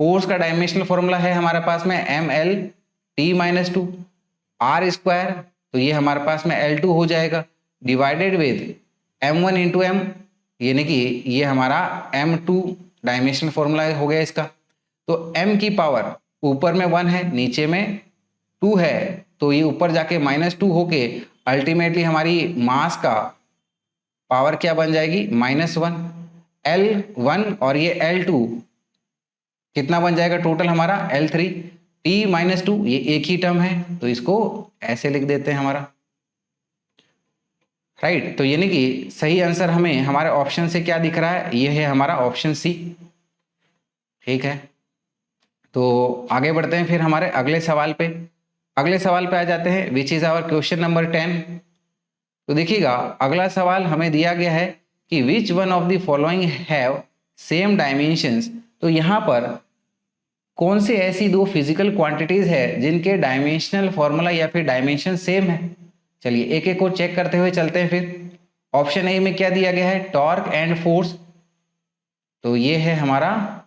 A: force का डायमेंशनल फॉर्मूला है हमारे पास में mL-T-2 आर स्क्वायर, तो ये हमारे पास में L2 हो जाएगा divided with m1 into m, यानी कि ये हमारा m2 डायमेंशनल फॉर्मूला हो गया इसका। तो m की पावर ऊपर में 1 है नीचे में 2 है, तो ये ऊपर जाके -2 होके अल्टीमेटली हमारी मास का पावर क्या बन जाएगी, -1। L1 और ये L2 कितना बन जाएगा टोटल हमारा L3, T-2 ये एक ही टर्म है तो इसको ऐसे लिख देते हैं हमारा, राइट। तो यानी कि सही आंसर हमें हमारे ऑप्शन से क्या दिख रहा है, ये है हमारा ऑप्शन सी, ठीक है। तो आगे बढ़ते हैं फिर हमारे अगले सवाल पे आ जाते हैं, which is our question number 10। तो देखिएगा अगला सवाल हमें दिया गया है कि which one of the following have same dimensions. तो यहाँ पर कौन से ऐसी दो फिजिकल क्वांटिटीज है जिनके डायमेंशनल फॉर्मूला या फिर डायमेंशन सेम है। चलिए एक एक को चेक करते हुए चलते हैं फिर। ऑप्शन ए में क्या दिया गया है, टॉर्क एंड फोर्स, तो ये है हमारा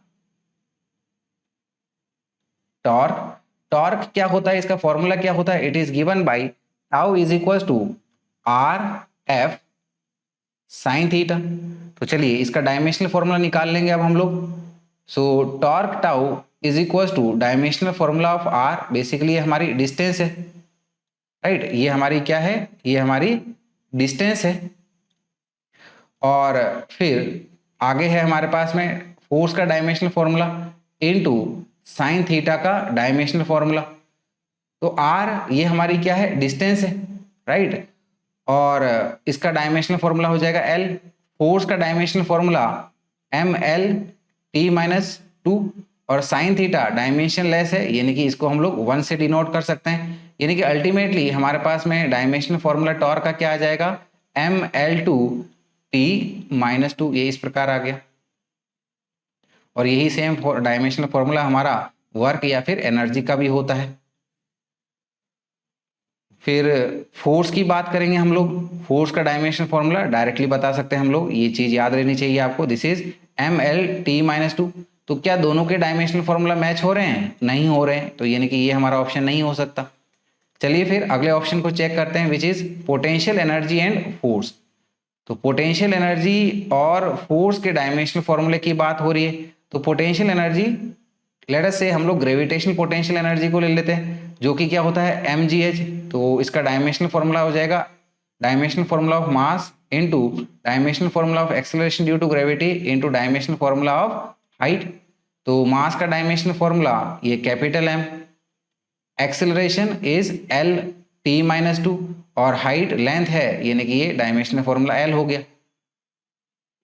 A: टॉर्क क्या होता है, इसका फॉर्मूला क्या होता है, it is given by tau is equal to R F sine theta. तो चलिए इसका डायमेंशनल फॉर्मूला निकाल लेंगे अब हम लोग। So torque tau is equal to dimensional formula of R, basically ये हमारी डिस्टेंस है, राइट। ये हमारी क्या है, ये हमारी डिस्टेंस है। और फिर आगे है हमारे पास में फोर्स का dimensional formula into sine theta का डायमेंशनल फॉर्मूला। तो आर ये हमारी क्या है, डिस्टेंस है, राइट। और इसका डायमेंशनल फॉर्मूला हो जाएगा एल। फोर्स का डायमेंशनल फॉर्मूला mL-T-2 और साइन थीटा डायमेंशन लेस है, यानी कि इसको हम लोग 1 से डिनोट कर सकते हैं। यानी कि अल्टीमेटली हमारे पास में डायमेंशनल फॉर्मूला टॉर्क का क्या आ जाएगा, mL-T-2, ये इस प्रकार आ गया। और यही सेम डायमेंशनल फॉर्मूला हमारा वर्क या फिर एनर्जी का भी होता है। फिर फोर्स की बात करेंगे हम लोग। फोर्स का डायमेंशनल फॉर्मूला डायरेक्टली बता सकते हैं हम लोग, ये चीज याद रहनी चाहिए आपको, दिस इज mL-T-2। तो क्या दोनों के डायमेंशनल फॉर्मूला मैच हो रहे हैं, नहीं हो रहे हैं, तो यानी कि ये हमारा ऑप्शन नहीं हो सकता। चलिए फिर अगले ऑप्शन को चेक करते हैं, which is potential energy and force. तो पोटेंशियल एनर्जी और फोर्स के डायमेंशनल फॉर्मूले की बात हो रही है। तो पोटेंशियल एनर्जी लेट अस से हम लोग ग्रेविटेशनल पोटेंशियल एनर्जी को ले लेते हैं, जो कि क्या होता है mgh। तो इसका डायमेंशनल फॉर्मूला हो जाएगा dimensional formula of mass into dimensional formula of acceleration due to gravity into dimensional formula of height. तो मास का डायमेंशनल फॉर्मूला ये capital M, acceleration is L T minus two, और हाइट लेंथ है यानी कि ये डायमेंशनल फॉर्मूला एल हो गया।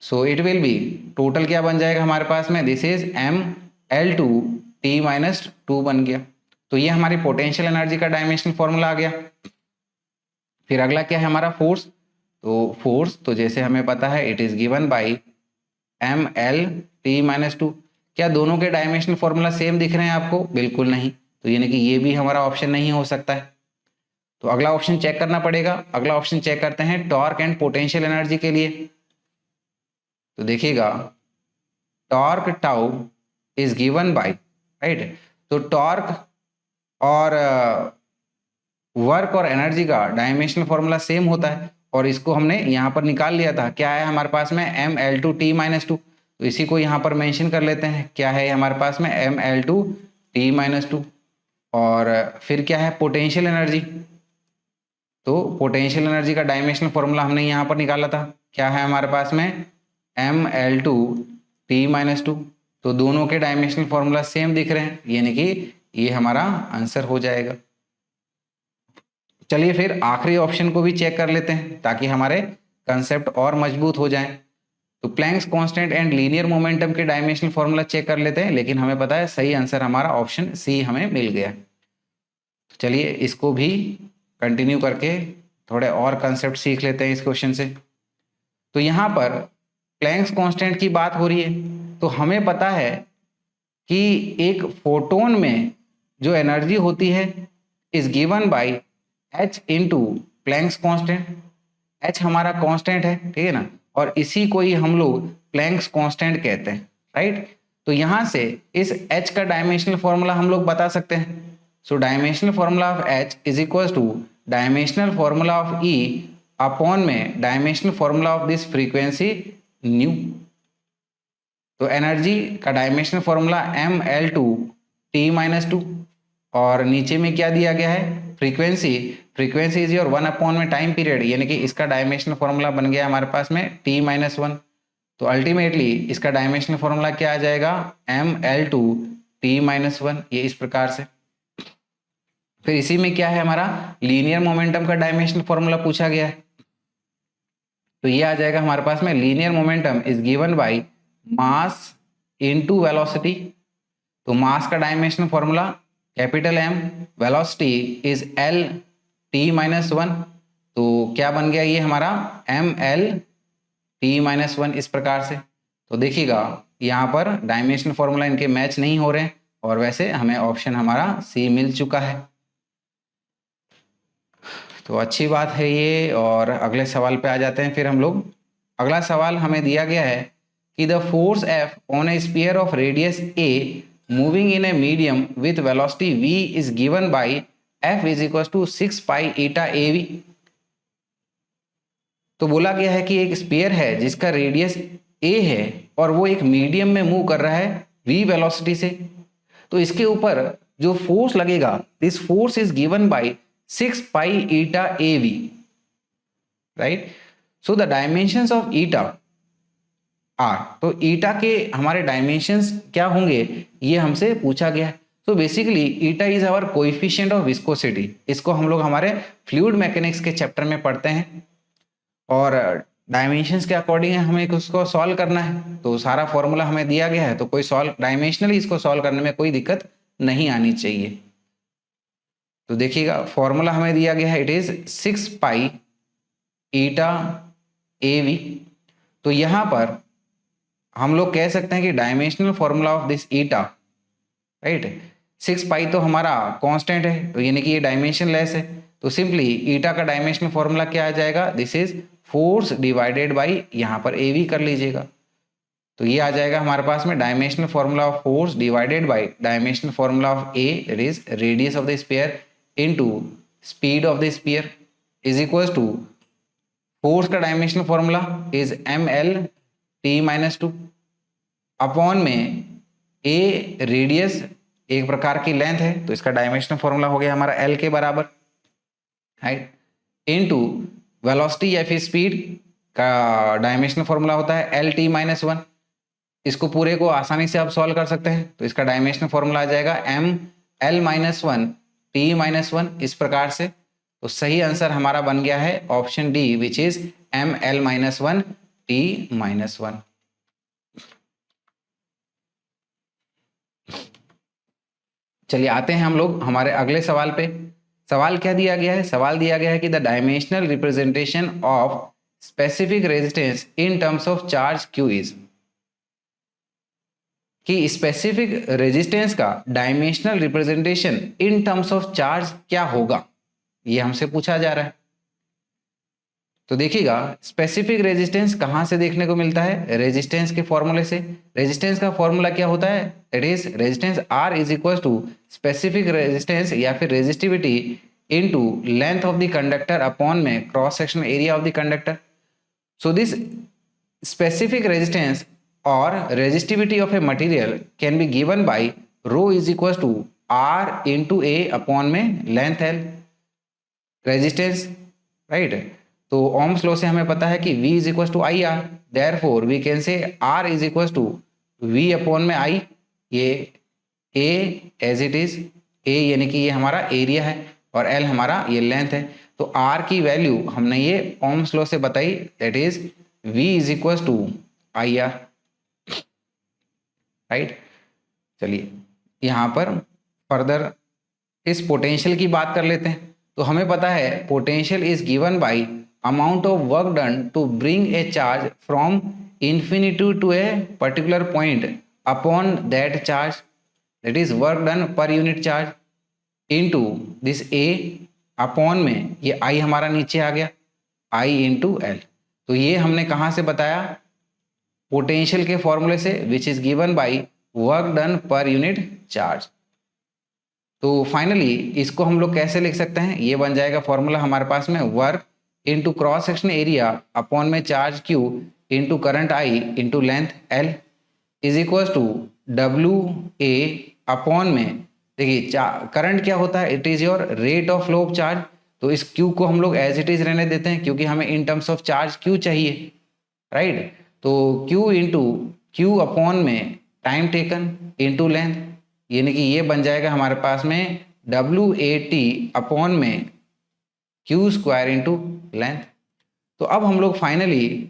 A: So it will be, total क्या बन जाएगा हमारे पास में, this is M L two T minus two बन गया। तो ये हमारी पोटेंशियल एनर्जी का डायमेंशनल फॉर्मूला आ गया। फिर अगला क्या है हमारा फोर्स। तो फोर्स तो जैसे हमें पता है it is given by M L T minus two. क्या दोनों के डायमेंशनल फॉर्मूला सेम दिख रहे हैं आपको? बिल्कुल नहीं, तो यानी कि ये भी हमारा ऑप्शन नहीं हो सकता है। तो अगला ऑप्शन चेक करना पड़ेगा। अगला ऑप्शन चेक करते हैं टॉर्क एंड पोटेंशियल एनर्जी के लिए। तो देखिएगा torque tau is given bye, right, तो टॉर्क और वर्क और एनर्जी का डायमेंशनल फॉर्मूला सेम होता है, और इसको हमने यहाँ पर निकाल लिया था। क्या है हमारे पास में, M L two T minus two. तो इसी को यहाँ पर मेंशन कर लेते हैं, क्या है हमारे पास में, M L two T minus two. और फिर क्या है पोटेंशियल एनर्जी। तो पोटेंशियल एनर्जी का डायमेंशनल फॉर्मूला हमने यहाँ पर निकाला था, क्या है हमारे पास में, M L two T minus two. तो दोनों के डायमेंशनल फॉर्मूला सेम दिख रहे हैं, यानी कि ये हमारा आंसर हो जाएगा। चलिए फिर आखिरी ऑप्शन को भी चेक कर लेते हैं ताकि हमारे कंसेप्ट और मजबूत हो जाएं। तो Planck's constant and linear momentum के डायमेंशनल फॉर्मूला चेक कर लेते हैं, लेकिन हमें पता है सही आंसर हमारा ऑप्शन सी हमें मिल गया। तो चलिए इसको भी कंटिन्यू करके थोड़े और कंसेप्ट सीख लेते हैं इस क्वेश्चन से। तो यहाँ पर प्लैंक्स कांस्टेंट की बात हो रही है, तो हमें पता है कि एक फोटोन में जो एनर्जी होती है is given bye h into Planck's constant. h हमारा कांस्टेंट है, ठीक है ना, और इसी को ही हम लोग प्लैंक्स कांस्टेंट कहते हैं, राइट। तो यहां से इस h का डायमेंशनल फॉर्मूला हम लोग बता सकते हैं। So dimensional formula of h is equal to dimensional formula of E upon में dimensional formula of this frequency न्यू। तो एनर्जी का dimensional formula M L two T minus two, और नीचे में क्या दिया गया है, frequency. Frequency is your one upon में टाइम पीरियड, यानी कि इसका डायमेंशनल फॉर्मूला बन गया हमारे पास में टी माइनस वन। तो अल्टीमेटली इसका डायमेंशनल फॉर्मूला क्या आ जाएगा, M L two T minus one, ये इस प्रकार से। फिर इसी में क्या है हमारा लीनियर मोमेंटम का डायमेंशनल फॉर्मूला पूछा गया है। तो ये आ जाएगा हमारे पास में linear momentum is given by mass into velocity. तो मास का dimensional formula capital M, velocity is L T minus one. तो क्या बन गया ये हमारा M L T minus one, इस प्रकार से। तो देखिएगा यहाँ पर डायमेंशनल फॉर्मूला इनके मैच नहीं हो रहे हैं, और वैसे हमें ऑप्शन हमारा सी मिल चुका है। तो अच्छी बात है ये, और अगले सवाल पे आ जाते हैं फिर हम लोग। अगला सवाल हमें दिया गया है कि the force F on a sphere of radius a moving in a medium with velocity v is given by f is equal to 6 pi eta a v. तो बोला गया है कि एक स्फीयर है जिसका रेडियस a है और वो एक मीडियम में मूव कर रहा है v वेलोसिटी से। तो इसके ऊपर जो फोर्स लगेगा, this force is given by 6 pi eta a v, right. So the dimensions of eta are, तो ईटा के हमारे डायमेंशंस क्या होंगे ये हमसे पूछा गया है। तो basically eta is our coefficient of viscosity. इसको हम लोग हमारे फ्लूइड मैकेनिक्स के चैप्टर में पढ़ते हैं, और डायमेंशंस के अकॉर्डिंग हमें उसको सॉल्व करना है। तो सारा फॉर्मूला हमें दिया गया है, तो कोई सॉल्व डायमेंशनली इसको सॉल्व करने में कोई दिक्कत नहीं आनी चाहिए। तो देखिएगा फॉर्मूला हमें दिया गया है, it is 6 pi eta a v. तो यहां पर हम लोग कह सकते हैं कि dimensional formula of this eta, right, 6 पाई तो हमारा कांस्टेंट है, तो यानी कि ये डायमेंशन लेस है। तो सिंपली ईटा का डायमेंशनल फॉर्मूला क्या आ जाएगा, this is force divided by, यहाँ पर ए वी कर लीजिएगा। तो ये आ जाएगा हमारे पास में dimensional formula of force divided by dimensional formula of a, that is radius of the sphere into speed of the sphere, is equal to force का dimensional formula is M L T minus two upon में ए रेडियस एक प्रकार की लेंथ है, तो इसका डायमेंशनल फॉर्मूला हो गया हमारा एल के बराबर, राइट, इनटू वेलोसिटी या फिर स्पीड का डायमेंशनल फॉर्मूला होता है एल टी माइनस वन। इसको पूरे को आसानी से आप सॉल्व कर सकते हैं। तो इसका डायमेंशनल फॉर्मूला आ जाएगा ml-1 t-1 इस प्रकार से। तो सही आंसर हमारा बन गया है option D which is ml-1 t-1। चलिए आते हैं हम लोग हमारे अगले सवाल पे। सवाल क्या दिया गया है? सवाल दिया गया है कि the dimensional representation of specific resistance in terms of charge Q is, कि स्पेसिफिक रेजिस्टेंस का dimensional representation in terms of charge क्या होगा, ये हमसे पूछा जा रहा है। तो देखिएगा स्पेसिफिक रेजिस्टेंस कहां से देखने को मिलता है? रेजिस्टेंस के फॉर्मूले से। रेजिस्टेंस का फॉर्मूला क्या होता है? It is resistance R is equal to specific resistance या फिर resistivity into length of the conductor upon में cross sectional area of the conductor. So this specific resistance or resistivity of a material can be given by rho is equals to R into A upon में length L resistance, right? तो ohms law से हमें पता है कि V is equals to IR, therefore we can say R is equals to V upon में I, ये A as it is, A यानी कि ये हमारा एरिया है और L हमारा ये लेंथ है। तो R की वैल्यू हमने ये ohms law से बताई, that is V is equal to IR, right. चलिए यहाँ पर फर्दर इस पोटेंशियल की बात कर लेते हैं। तो हमें पता है potential is given by amount of work done to bring a charge from infinity to a particular point upon that charge, that is work done per unit charge into this A upon में ये I हमारा नीचे आ गया, I इंटू L। तो ये हमने कहाँ से बताया? पोटेंशियल के फॉर्मूले से, विच is given by work done per unit charge. तो फाइनली इसको हम लोग कैसे लिख सकते हैं? ये बन जाएगा फॉर्मूला हमारे पास में work into cross section area upon में charge Q into current I into length L is equal to WA upon में, देखिए करंट क्या होता है? It is your rate of flow of charge. तो इस Q को हम लोग एज इट इज रहने देते हैं क्योंकि हमें इन टर्म्स ऑफ चार्ज Q चाहिए, राइट। तो Q इंटू Q अपॉन में टाइम टेकन इंटू लेंथ, यानी कि ये बन जाएगा हमारे पास में WAT अपॉन में Q स्क्वायर इंटू लेंथ। तो अब हम लोग फाइनली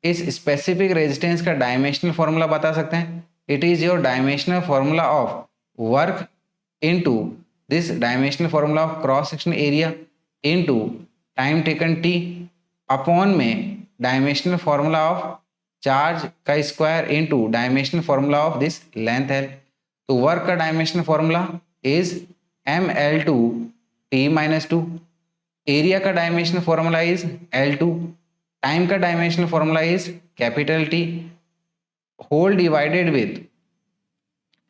A: इस स्पेसिफिक रेजिस्टेंस का डायमेंशनल फॉर्मूला बता सकते हैं। It is your dimensional formula of work into this dimensional formula of cross section area into time taken T upon में डायमेंशनल फॉर्मूला ऑफ चार्ज का square into dimensional formula of this length L। तो वर्क का dimensional formula is ml2 t-2, area का dimensional formula is L2, time का dimensional formula is capital T whole divided with,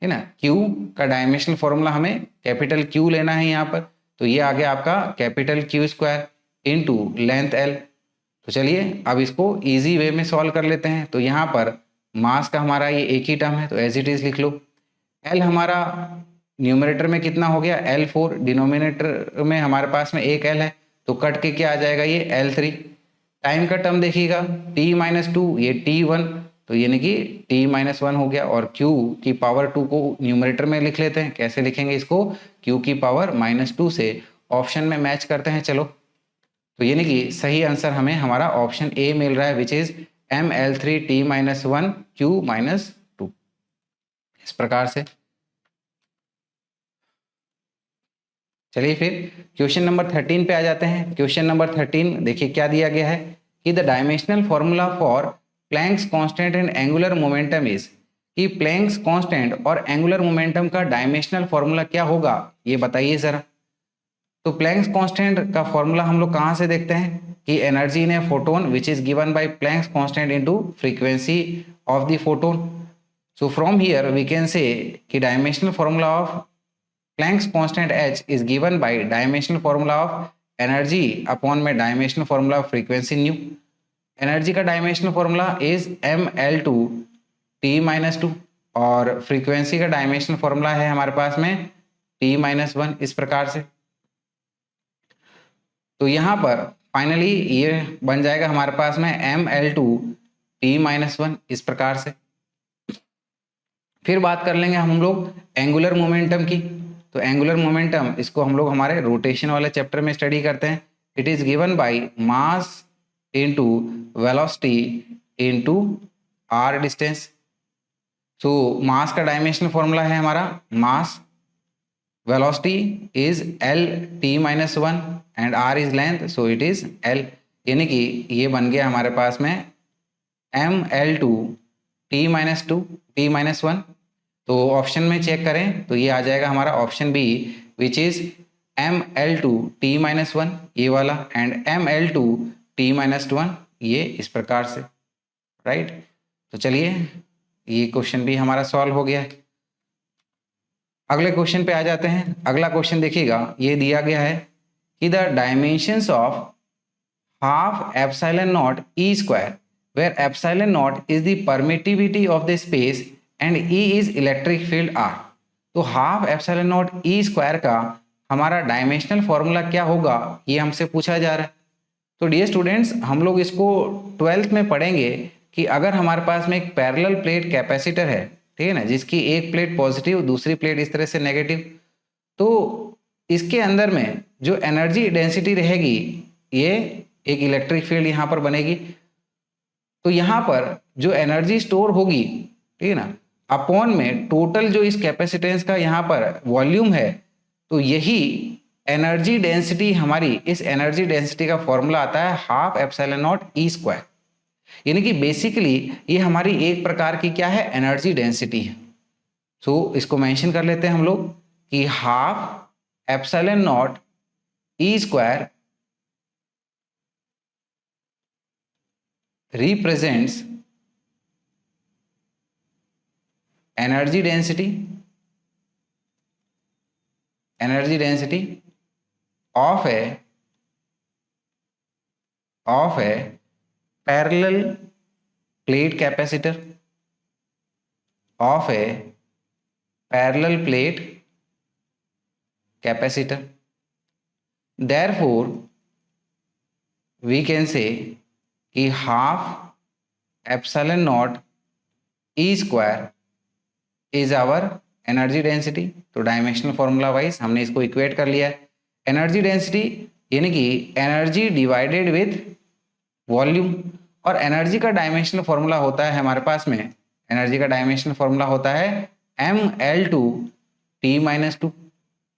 A: है ना, Q का डायमेंशनल फॉर्मूला हमें कैपिटल Q लेना है यहाँ पर। तो ये आ गया आपका capital Q square into length L। तो चलिए अब इसको इजी वे में सॉल्व कर लेते हैं। तो यहाँ पर मास का हमारा ये एक ही टर्म है तो एज इट इज लिख लो। L हमारा न्यूमरेटर में कितना हो गया? L4, डिनोमिनेटर में हमारे पास में एक L है तो कट के क्या आ जाएगा? ये L3। टाइम का टर्म देखिएगा T-2, ये T1, तो यानी कि T-1 हो गया। और Q की पावर 2 को न्यूमरेटर में लिख लेते हैं। कैसे लिखेंगे इसको? Q की पावर -2 से ऑप्शन में मैच करते हैं। चलो तो यानी कि सही आंसर हमें हमारा ऑप्शन A मिल रहा है which is ml3 T-1 Q-2, इस प्रकार से। चलिए फिर क्वेश्चन नंबर 13 पे आ जाते हैं। क्वेश्चन नंबर 13 देखिए क्या दिया गया है कि the dimensional formula for Planck's constant and angular momentum is, कि प्लैंक्स कांस्टेंट और एंगुलर मोमेंटम का डायमेंशनल फॉर्मूला क्या होगा ये बताइए जरा। तो प्लैंक्स कांस्टेंट का फॉर्मूला हम लोग कहाँ से देखते हैं कि energy in a photon which is given by Planck's constant into frequency of the photon. So from here we can say कि dimensional formula of Planck's constant h is given by dimensional formula of energy upon में dimensional formula of frequency nu। energy का dimensional formula is ml2 t-2 और frequency का dimensional formula है हमारे पास में t-1, इस प्रकार से। तो यहाँ पर फाइनली ये बन जाएगा हमारे पास में ml2 t-1, इस प्रकार से। फिर बात कर लेंगे हम लोग एंगुलर मोमेंटम की। तो एंगुलर मोमेंटम इसको हम लोग हमारे रोटेशन वाले चैप्टर में स्टडी करते हैं। It is given by mass into velocity into r distance. So mass का डायमेंशनल फॉर्मूला है हमारा mass, velocity is L T minus one and r is length, so it is L. यानी कि ये बन गया हमारे पास में M L two T minus one. तो ऑप्शन में चेक करें तो ये आ जाएगा हमारा option B, which is M L two T minus one, ये वाला, and M L two T minus one, ये इस प्रकार से, राइट। तो चलिए ये क्वेश्चन भी हमारा सॉल्व हो गया है। अगले क्वेश्चन पे आ जाते हैं। अगला क्वेश्चन देखिएगा, ये दिया गया है कि the dimensions of half epsilon naught E square where epsilon naught is the permittivity of the space and E is electric field are. तो half epsilon naught E square का हमारा डायमेंशनल फॉर्मूला क्या होगा, ये हमसे पूछा जा रहा है। तो डियर स्टूडेंट्स, हम लोग इसको 12th में पढ़ेंगे कि अगर हमारे पास में एक पैरेलल प्लेट कैपेसिटर है, ठीक है ना, जिसकी एक प्लेट पॉजिटिव दूसरी प्लेट इस तरह से नेगेटिव, तो इसके अंदर में जो एनर्जी डेंसिटी रहेगी, ये एक इलेक्ट्रिक फील्ड यहाँ पर बनेगी। तो यहाँ पर जो एनर्जी स्टोर होगी, ठीक है ना, अपॉन में टोटल जो इस कैपेसिटेंस का यहाँ पर वॉल्यूम है, तो यही एनर्जी डेंसिटी हमारी, इस एनर्जी डेंसिटी का फॉर्मूला आता है half epsilon naught E square. यानी कि बेसिकली ये हमारी एक प्रकार की क्या है, एनर्जी डेंसिटी है। सो इसको मेंशन कर लेते हैं हम लोग कि half epsilon naught E square represents energy density of a parallel plate capacitor, of a parallel plate capacitor. Therefore we can say कि half epsilon naught E square is our energy density. तो डायमेंशनल फॉर्मूला वाइज हमने इसको इक्वेट कर लिया है। एनर्जी डेंसिटी यानी कि एनर्जी डिवाइडेड विथ वॉल्यूम, और एनर्जी का डायमेंशनल फॉर्मूला होता है हमारे पास में, एनर्जी का डायमेंशनल फॉर्मूला होता है M L two T minus two,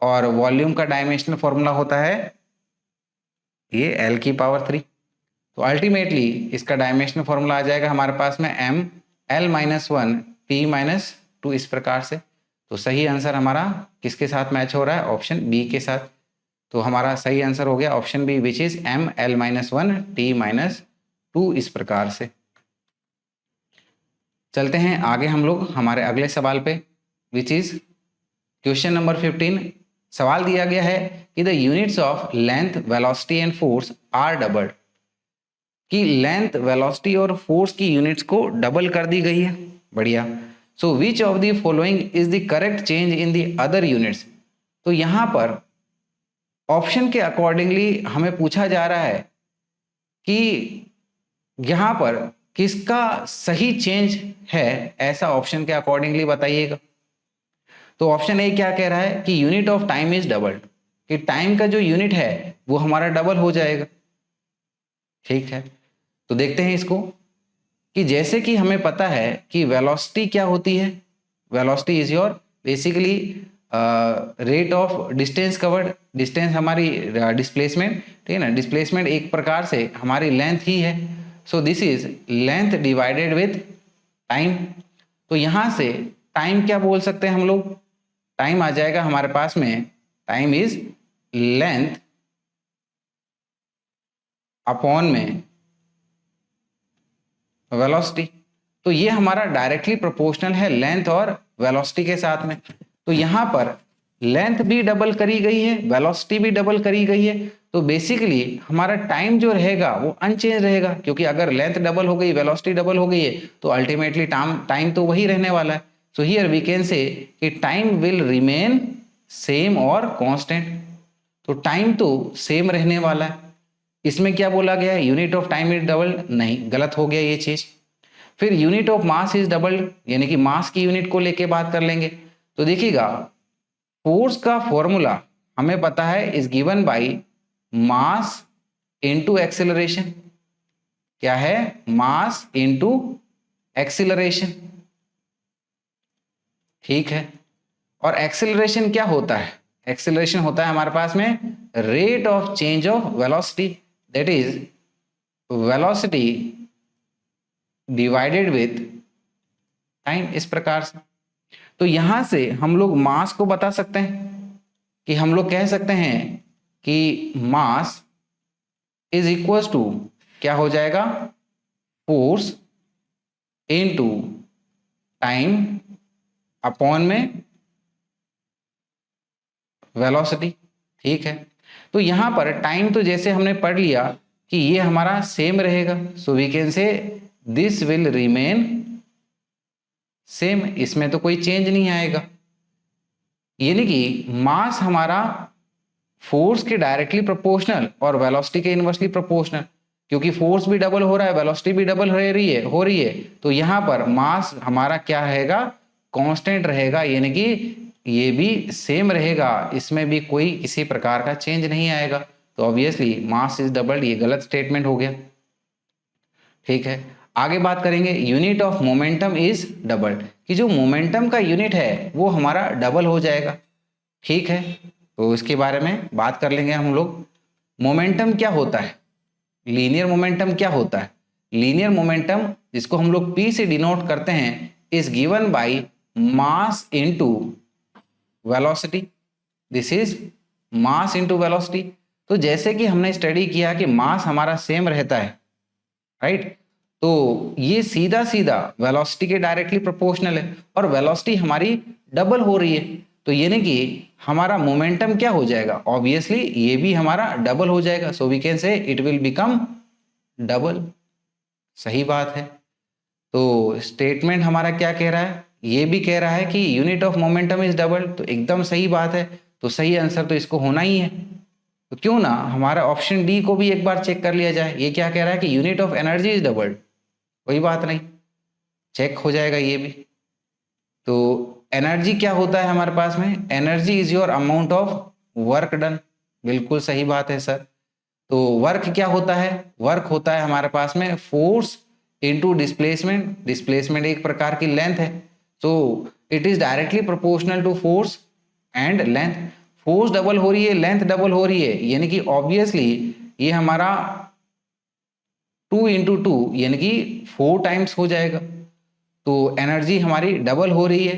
A: और वॉल्यूम का डायमेंशनल फॉर्मूला होता है ये एल की पावर 3। तो अल्टीमेटली इसका डायमेंशनल फॉर्मूला आ जाएगा हमारे पास में M L minus one T minus two, इस प्रकार से। तो सही आंसर हमारा किसके साथ मैच हो रहा है, ऑप्शन बी के साथ। तो हमारा सही आंसर हो गया option B, which is M L minus one T minus two, इस प्रकार से। चलते हैं आगे हम लोग हमारे अगले सवाल पे, विच इज क्वेश्चन नंबर 15। सवाल दिया गया है कि the units of length, velocity and force are doubled, कि लेंथ, वेलोसिटी और फोर्स की यूनिट्स को डबल कर दी गई है। बढ़िया। So which of the following is the correct change in the other units. तो यहां पर ऑप्शन के अकॉर्डिंगली हमें पूछा जा रहा है कि यहां पर किसका सही चेंज है, ऐसा ऑप्शन के अकॉर्डिंगली बताइएगा। तो ऑप्शन ए क्या कह रहा है कि unit of time is doubled, कि टाइम का जो यूनिट है वो हमारा डबल हो जाएगा। ठीक है, तो देखते हैं इसको कि जैसे कि हमें पता है कि वेलोसिटी क्या होती है, velocity is your basically rate of distance covered, distance हमारी डिस्प्लेसमेंट, ठीक है ना, डिस्प्लेसमेंट एक प्रकार से हमारी लेंथ ही है। सो this is length divided with time. तो यहां से टाइम क्या बोल सकते हैं हम लोग, टाइम आ जाएगा हमारे पास में, टाइम इज लेंथ अपॉन में वेलोसिटी। तो ये हमारा डायरेक्टली प्रोपोर्शनल है लेंथ और वेलोसिटी के साथ में। तो यहां पर लेंथ भी डबल करी गई है, वेलोसिटी भी डबल करी गई है, तो बेसिकली हमारा टाइम जो रहेगा वो अनचेंज रहेगा, क्योंकि अगर लेंथ डबल हो गई, वेलोसिटी डबल हो गई है, तो अल्टीमेटली टाइम तो वही रहने वाला है। So here we can say कि टाइम विल रिमेन सेम और कांस्टेंट। तो टाइम तो सेम रहने वाला है। इसमें क्या बोला गया है, unit of time is double, नहीं, गलत हो गया ये चीज। फिर unit of mass is doubled, यानी कि मास की यूनिट को लेके बात कर लेंगे। तो देखिएगा फोर्स का फॉर्मूला हमें पता है is given by mass into acceleration. क्या है? Mass into acceleration. ठीक है, और एक्सेलरेशन क्या होता है? एक्सेलरेशन होता है हमारे पास में rate of change of velocity, that is velocity divided with time, इस प्रकार से। तो यहां से हम लोग मास को बता सकते हैं कि हम लोग कह सकते हैं कि मास इज इक्वल टू क्या हो जाएगा? फोर्स इनटू टाइम अपॉन में वेलोसिटी। ठीक है, तो यहां पर टाइम तो जैसे हमने पढ़ लिया कि ये हमारा सेम रहेगा, so we can say this will remain same, इसमें तो कोई चेंज नहीं आएगा। यानी कि मास हमारा फोर्स के डायरेक्टली प्रोपोर्शनल और वेलोसिटी के इनवर्सली प्रोपोर्शनल, क्योंकि फोर्स भी डबल हो रहा है, वेलोसिटी भी डबल हो रही है, तो यहां पर मास हमारा क्या रहेगा? कांस्टेंट रहेगा, यानी कि ये भी सेम रहेगा, इसमें भी कोई किसी प्रकार का चेंज नहीं आएगा। तो ऑब्वियसली मास इज डबल्ड, ये गलत स्टेटमेंट हो गया। ठीक है, आगे बात करेंगे unit of momentum is doubled, कि जो मोमेंटम का यूनिट है वो हमारा डबल हो जाएगा। ठीक है, तो इसके बारे में बात कर लेंगे हम लोग। मोमेंटम क्या होता है? लीनियर मोमेंटम क्या होता है? लीनियर मोमेंटम, जिसको हम लोग P से डिनोट करते हैं, is given by mass into velocity. This is mass into velocity. तो जैसे कि हमने स्टडी किया कि मास हमारा सेम रहता है, राइट, तो ये सीधा सीधा वेलोसिटी के डायरेक्टली प्रोपोर्शनल है, और वेलोसिटी हमारी डबल हो रही है, तो यानी कि हमारा मोमेंटम क्या हो जाएगा? ऑब्वियसली ये भी हमारा डबल हो जाएगा, so we can say it will become double. सही बात है। तो स्टेटमेंट हमारा क्या कह रहा है? ये भी कह रहा है कि unit of momentum is double, तो एकदम सही बात है। तो सही आंसर तो इसको होना ही है। तो क्यों ना हमारा ऑप्शन डी को भी एक बार चेक कर लिया जाए। ये क्या कह रहा है कि unit of energy is double, कोई बात नहीं, चेक हो जाएगा ये भी। तो एनर्जी क्या होता है हमारे पास में? Energy is your amount of work done. बिल्कुल सही बात है सर। तो वर्क क्या होता है? वर्क होता है हमारे पास में फोर्स इनटू डिस्प्लेसमेंट। डिस्प्लेसमेंट एक प्रकार की लेंथ है, तो it is directly proportional to force and length. Force double हो रही है, लेंथ डबल हो रही है, यानी कि ऑब्वियसली ये हमारा 2 इंटू 2 यानी कि 4 टाइम्स हो जाएगा। तो एनर्जी हमारी डबल हो रही है,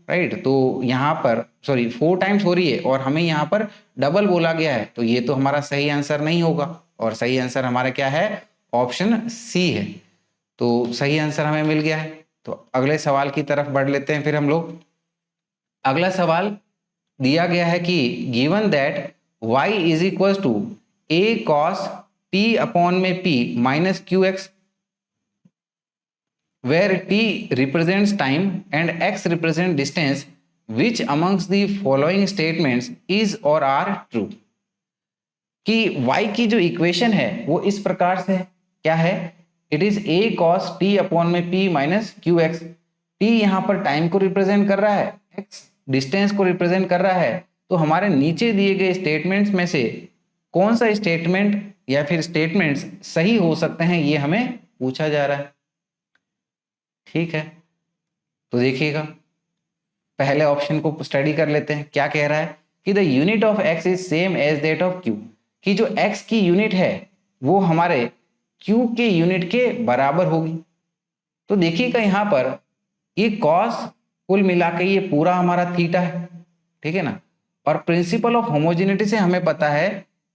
A: राइट, तो यहाँ पर सॉरी 4 टाइम्स हो रही है और हमें यहाँ पर डबल बोला गया है, तो ये तो हमारा सही आंसर नहीं होगा, और सही आंसर हमारा क्या है? ऑप्शन सी है। तो सही आंसर हमें मिल गया है। तो अगले सवाल की तरफ बढ़ लेते हैं फिर हम लोग। अगला सवाल दिया गया है कि given that y is equal to a cos t upon में p minus Q X, where t represents time and x represents distance, which amongst the following statements is or are true? कि y की जो इक्वेशन है वो इस प्रकार से है। क्या है? It is a cos t upon में p minus Q x. t यहाँ पर टाइम को रिप्रेजेंट कर रहा है, x डिस्टेंस को रिप्रेजेंट कर रहा है। तो हमारे नीचे दिए गए स्टेटमेंट्स में से कौन सा स्टेटमेंट या फिर स्टेटमेंट्स सही हो सकते हैं, ये हमें पूछा जा रहा है। ठीक है, तो देखिएगा पहले ऑप्शन को स्टडी कर लेते हैं। क्या कह रहा है कि the unit of X is same as that of Q, कि जो एक्स की यूनिट है वो हमारे क्यू के यूनिट के बराबर होगी। तो देखिएगा यहाँ पर ये कॉस कुल मिला के ये पूरा हमारा थीटा है, ठीक है ना। और प्रिंसिपल ऑफ होमोजेनिटी से हमें पता है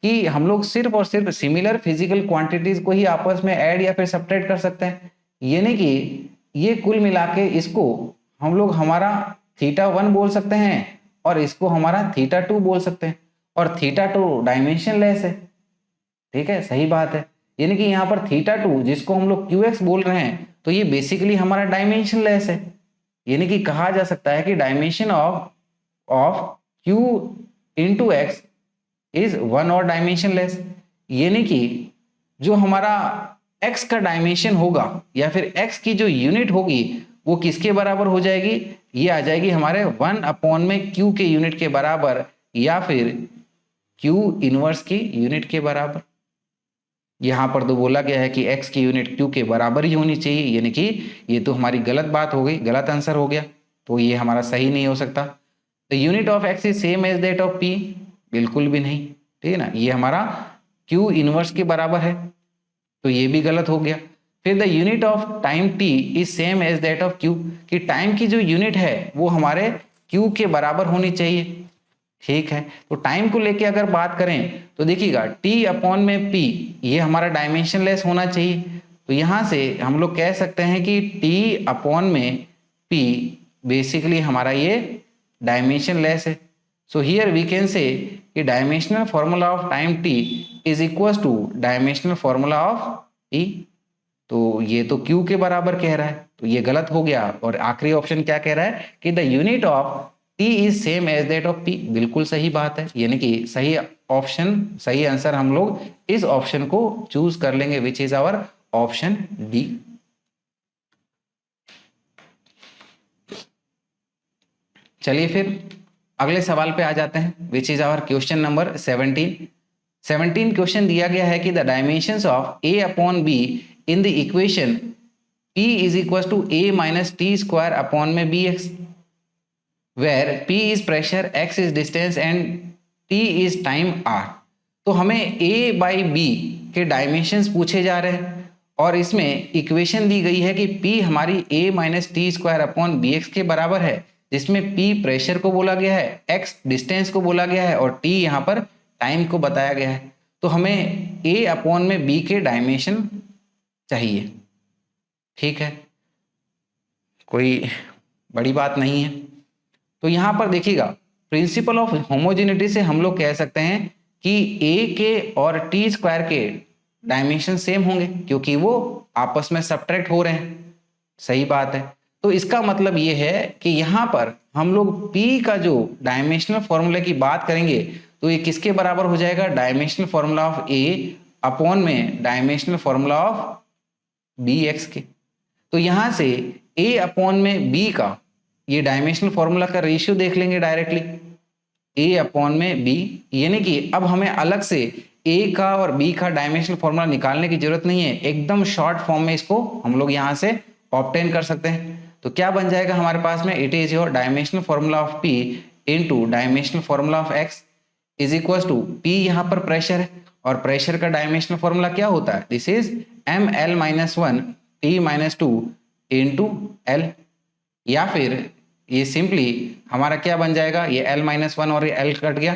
A: कि हम लोग सिर्फ और सिर्फ सिमिलर फिजिकल क्वांटिटीज को ही आपस में ऐड या फिर सब्ट्रैक्ट कर सकते हैं, यानी कि ये कुल मिला के इसको हम लोग हमारा थीटा 1 बोल सकते हैं और इसको हमारा थीटा 2 बोल सकते हैं, और थीटा 2 डायमेंशनलेस है। ठीक है, सही बात है। यानी कि यहाँ पर थीटा 2 जिसको हम लोग क्यू एक्स बोल रहे हैं, तो ये बेसिकली हमारा डायमेंशनलेस है। यानी कि कहा जा सकता है कि dimension of Q into x is 1 और डायमेंशनलेस। यानी कि जो हमारा x का डायमेंशन होगा या फिर x की जो यूनिट होगी वो किसके बराबर हो जाएगी, ये आ जाएगी हमारे 1 में q के यूनिट के बराबर या फिर q इनवर्स की यूनिट के बराबर। यहां पर तो बोला गया है कि x की यूनिट q के बराबर ही होनी चाहिए, यानी कि ये तो हमारी गलत बात हो गई, गलत आंसर हो गया, तो ये हमारा सही नहीं हो सकता। The unit of x is same as that of p, बिल्कुल भी नहीं, ठीक है ना, ये हमारा q इनवर्स के बराबर है, तो ये भी गलत हो गया। फिर the unit of time t is same as that of q, कि टाइम की जो यूनिट है वो हमारे q के बराबर होनी चाहिए, ठीक है। तो टाइम को लेके अगर बात करें तो देखिएगा t अपॉन में p ये हमारा डायमेंशन लेस होना चाहिए, तो यहां से हम लोग कह सकते हैं कि t अपॉन में p बेसिकली हमारा ये डायमेंशन लेस है। So here we can say कि dimensional formula of time t is equal to dimensional formula of t, तो ये तो q के बराबर कह रहा है, तो ये गलत हो गया। और आखिरी ऑप्शन क्या कह रहा है कि the unit of t is same as that of p, बिल्कुल सही बात है, यानी कि सही ऑप्शन, सही आंसर हम लोग इस ऑप्शन को चूज कर लेंगे, which is our option D. चलिए फिर अगले सवाल पे आ जाते हैं, which is our question number 17 question दिया गया है कि the dimensions of a upon b in the equation p is equal to a minus T square upon में bx, where p is pressure, x is distance and t is time r। तो हमें a by b के डायमेंशंस पूछे जा रहे हैं और इसमें इक्वेशन दी गई है कि p हमारी a minus T square upon B X के बराबर है, जिसमें p प्रेशर को बोला गया है, x डिस्टेंस को बोला गया है और t यहाँ पर टाइम को बताया गया है। तो हमें a अपॉन में b के डायमेंशन चाहिए, ठीक है, कोई बड़ी बात नहीं है। तो यहां पर देखिएगा प्रिंसिपल ऑफ होमोजेनिटी से हम लोग कह सकते हैं कि a के और टी स्क्वायर के डायमेंशन सेम होंगे क्योंकि वो आपस में सब्ट्रैक्ट हो रहे हैं, सही बात है। तो इसका मतलब ये है कि यहां पर हम लोग p का जो डायमेंशनल फॉर्मूला की बात करेंगे तो ये किसके बराबर हो जाएगा, dimensional formula of a upon में डायमेंशनल फॉर्मूला ऑफ bx के। तो यहां से a अपॉन में b का ये डायमेंशनल फॉर्मूला का रेशियो देख लेंगे डायरेक्टली, a अपॉन में b, यानी कि अब हमें अलग से a का और b का डायमेंशनल फॉर्मूला निकालने की जरूरत नहीं है, एकदम शॉर्ट फॉर्म में इसको हम लोग यहां से ऑब्टेन कर सकते हैं। तो क्या बन जाएगा हमारे पास में, it is your dimensional formula of p into dimensional formula of x is equal to p, यहाँ पर प्रेशर है और प्रेशर का डायमेंशनल फॉर्मूला क्या होता है, this is ml-1 t-2 into l, या फिर ये सिंपली हमारा क्या बन जाएगा, ये l-1 और ये l कट गया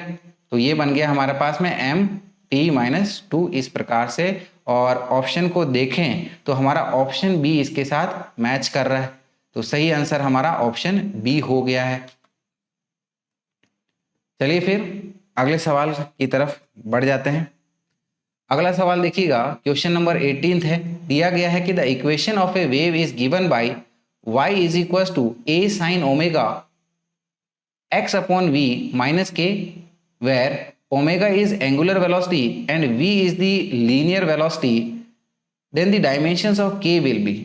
A: तो ये बन गया हमारे पास में mt-2 इस प्रकार से। और ऑप्शन को देखें तो हमारा ऑप्शन बी इसके साथ मैच कर रहा है, तो सही आंसर हमारा ऑप्शन बी हो गया है। चलिए फिर अगले सवाल की तरफ बढ़ जाते हैं। अगला सवाल देखिएगा क्वेश्चन नंबर 18 है, दिया गया है कि the equation of a wave is given by y is equal to a sin omega x upon v minus k, where omega is angular velocity and v is the linear velocity, then the dimensions of k will be.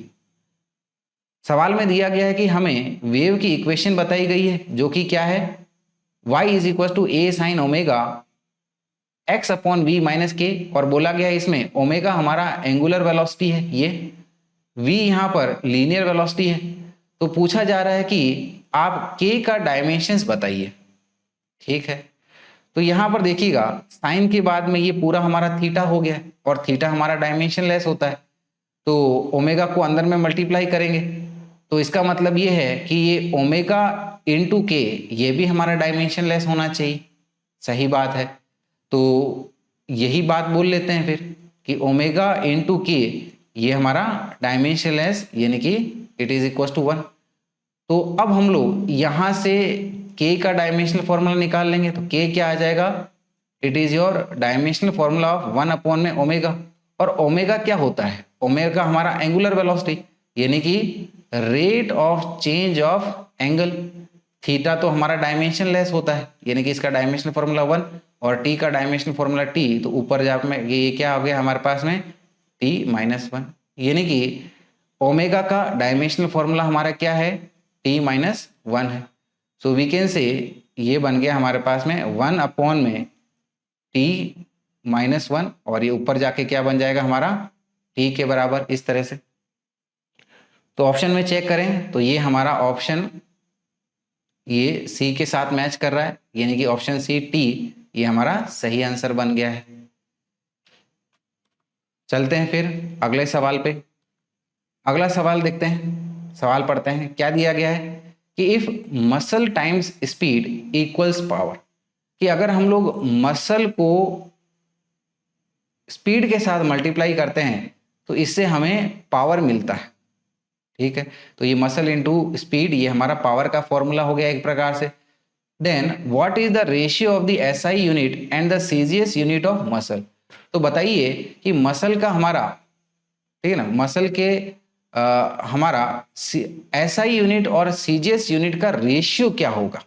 A: सवाल में दिया गया है कि हमें वेव की इक्वेशन बताई गई है जो कि क्या है, y is equal to a sin omega x upon v minus k, और बोला गया है इसमें ओमेगा हमारा एंगुलर वेलोसिटी है, ये v यहाँ पर लीनियर वेलोसिटी है। तो पूछा जा रहा है कि आप k का डायमेंशंस बताइए, ठीक है। तो यहाँ पर देखिएगा साइन के बाद में ये पूरा हमारा थीटा हो गया और थीटा हमारा डायमेंशन लेस होता है, तो ओमेगा को अंदर में मल्टीप्लाई करेंगे तो इसका मतलब ये है कि ये ओमेगा इंटू के ये भी हमारा डायमेंशन लेस होना चाहिए, सही बात है। तो यही बात बोल लेते हैं फिर कि ओमेगा इंटू के ये हमारा डायमेंशन लेस यानी कि इट इज इक्वल टू 1। तो अब हम लोग यहाँ से k का डायमेंशनल फॉर्मूला निकाल लेंगे, तो k क्या आ जाएगा, it is your dimensional formula of 1 upon में ओमेगा। और ओमेगा क्या होता है, ओमेगा हमारा एंगुलर वेलोसिटी यानी कि rate of change of angle. Theta तो हमारा डायमेंशन लेस होता है यानी कि इसका डायमेंशनल फॉर्मूला 1 और t का डायमेंशनल फॉर्मूला t, तो ऊपर जब में ये क्या हो गया हमारे पास में T-1, यानी कि ओमेगा का डायमेंशनल फॉर्मूला हमारा क्या है, T-1 है। सो वी कैन से ये बन गया हमारे पास में 1 में T-1, और ये ऊपर जाके क्या बन जाएगा हमारा T के बराबर, इस तरह से। तो ऑप्शन में चेक करें तो ये हमारा ऑप्शन ये सी के साथ मैच कर रहा है, यानी कि ऑप्शन सी टी ये हमारा सही आंसर बन गया है। चलते हैं फिर अगले सवाल पे। अगला सवाल देखते हैं, सवाल पढ़ते हैं। क्या दिया गया है कि if muscle times speed equals power, कि अगर हम लोग मसल को स्पीड के साथ मल्टीप्लाई करते हैं तो इससे हमें पावर मिलता है। ठीक है, तो ये मसल इनटू स्पीड ये हमारा पावर का फॉर्मूला हो गया एक प्रकार से। Then what is the ratio of the SI unit and the CGS unit of muscle. तो बताइए कि मसल का हमारा, ठीक है ना, मसल के हमारा एसआई यूनिट और सीजीएस यूनिट का रेशियो क्या होगा।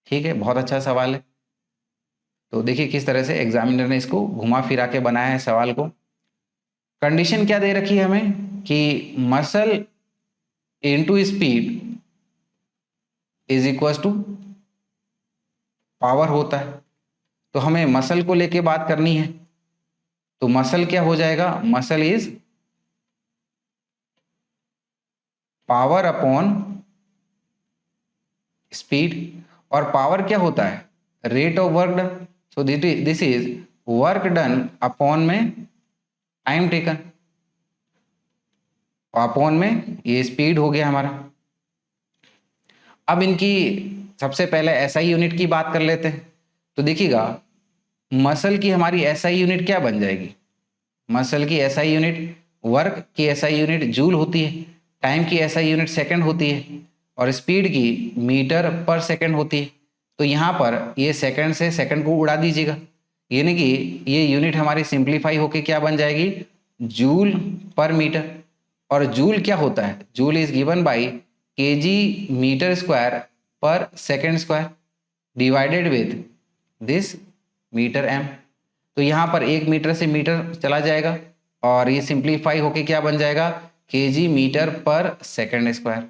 A: ठीक है, बहुत अच्छा सवाल है। तो देखिए किस तरह से एग्जामिनर ने इसको घुमा फिरा के बनाया है सवाल को। कंडीशन क्या दे रखी है हमें कि muscle into speed is equal to power होता है। तो हमें मसल को लेके बात करनी है, तो मसल क्या हो जाएगा, muscle is power upon speed. और पावर क्या होता है, rate of work done. So this is work done upon में टाइम टेकन, अपॉन में ये स्पीड हो गया हमारा। अब इनकी सबसे पहले एसआई यूनिट की बात कर लेते हैं। तो देखिएगा मसल की हमारी एसआई यूनिट क्या बन जाएगी, मसल की एसआई यूनिट, वर्क की एसआई यूनिट जूल होती है, टाइम की एसआई यूनिट सेकंड होती है, और स्पीड की मीटर पर सेकंड होती है। तो यहाँ पर ये सेकंड से सेकंड को उड़ा दीजिएगा, यानी कि ये यूनिट हमारी सिंप्लीफाई होके क्या बन जाएगी, जूल पर मीटर। और जूल क्या होता है, joule is given by kg metre square per second square divided with this metre m. तो यहाँ पर 1 मीटर से मीटर चला जाएगा और ये सिंप्लीफाई होके क्या बन जाएगा, KG metre per second square.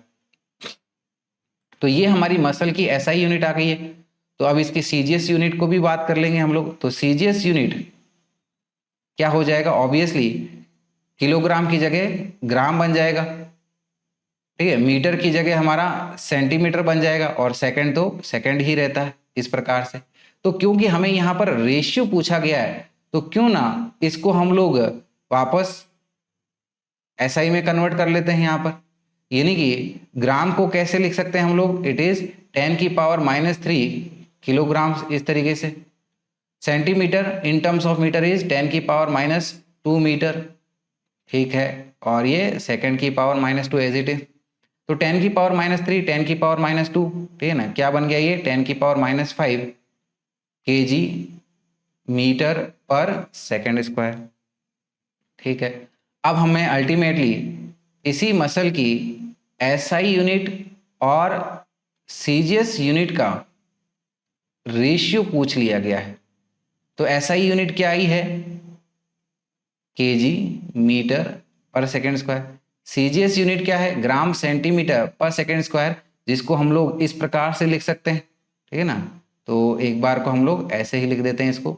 A: तो ये हमारी मसल की एसआई यूनिट आ गई है। तो अब इसकी सीजीएस यूनिट को भी बात कर लेंगे हम लोग। तो सीजीएस यूनिट क्या हो जाएगा, ऑब्वियसली किलोग्राम की जगह ग्राम बन जाएगा। ठीक है, मीटर की जगह हमारा सेंटीमीटर बन जाएगा, और सेकंड तो सेकंड ही रहता है, इस प्रकार से। तो क्योंकि हमें यहाँ पर रेशियो पूछा गया है तो क्यों ना इसको हम लोग वापस एसआई में कन्वर्ट कर लेते हैं यहाँ पर। यानी कि ग्राम को कैसे लिख सकते हैं हम लोग, इट इज 10⁻³ किलोग्राम, इस तरीके से। Centimetre in terms of metre is 10⁻² metre. ठीक है, और ये सेकंड⁻², एज इट इज। तो 10⁻³ 10⁻², ठीक है ना, क्या बन गया ये 10⁻5 KG metre per second square. ठीक है, अब हमें अल्टीमेटली इसी मसल की एसआई यूनिट और सीजीएस यूनिट का रेशियो पूछ लिया गया है। तो एसआई यूनिट क्या आई है, KG metre per second square. CGS unit क्या है, ग्राम सेंटीमीटर पर सेकंड स्क्वायर, जिसको हम लोग इस प्रकार से लिख सकते हैं। ठीक है ना, तो एक बार को हम लोग ऐसे ही लिख देते हैं इसको।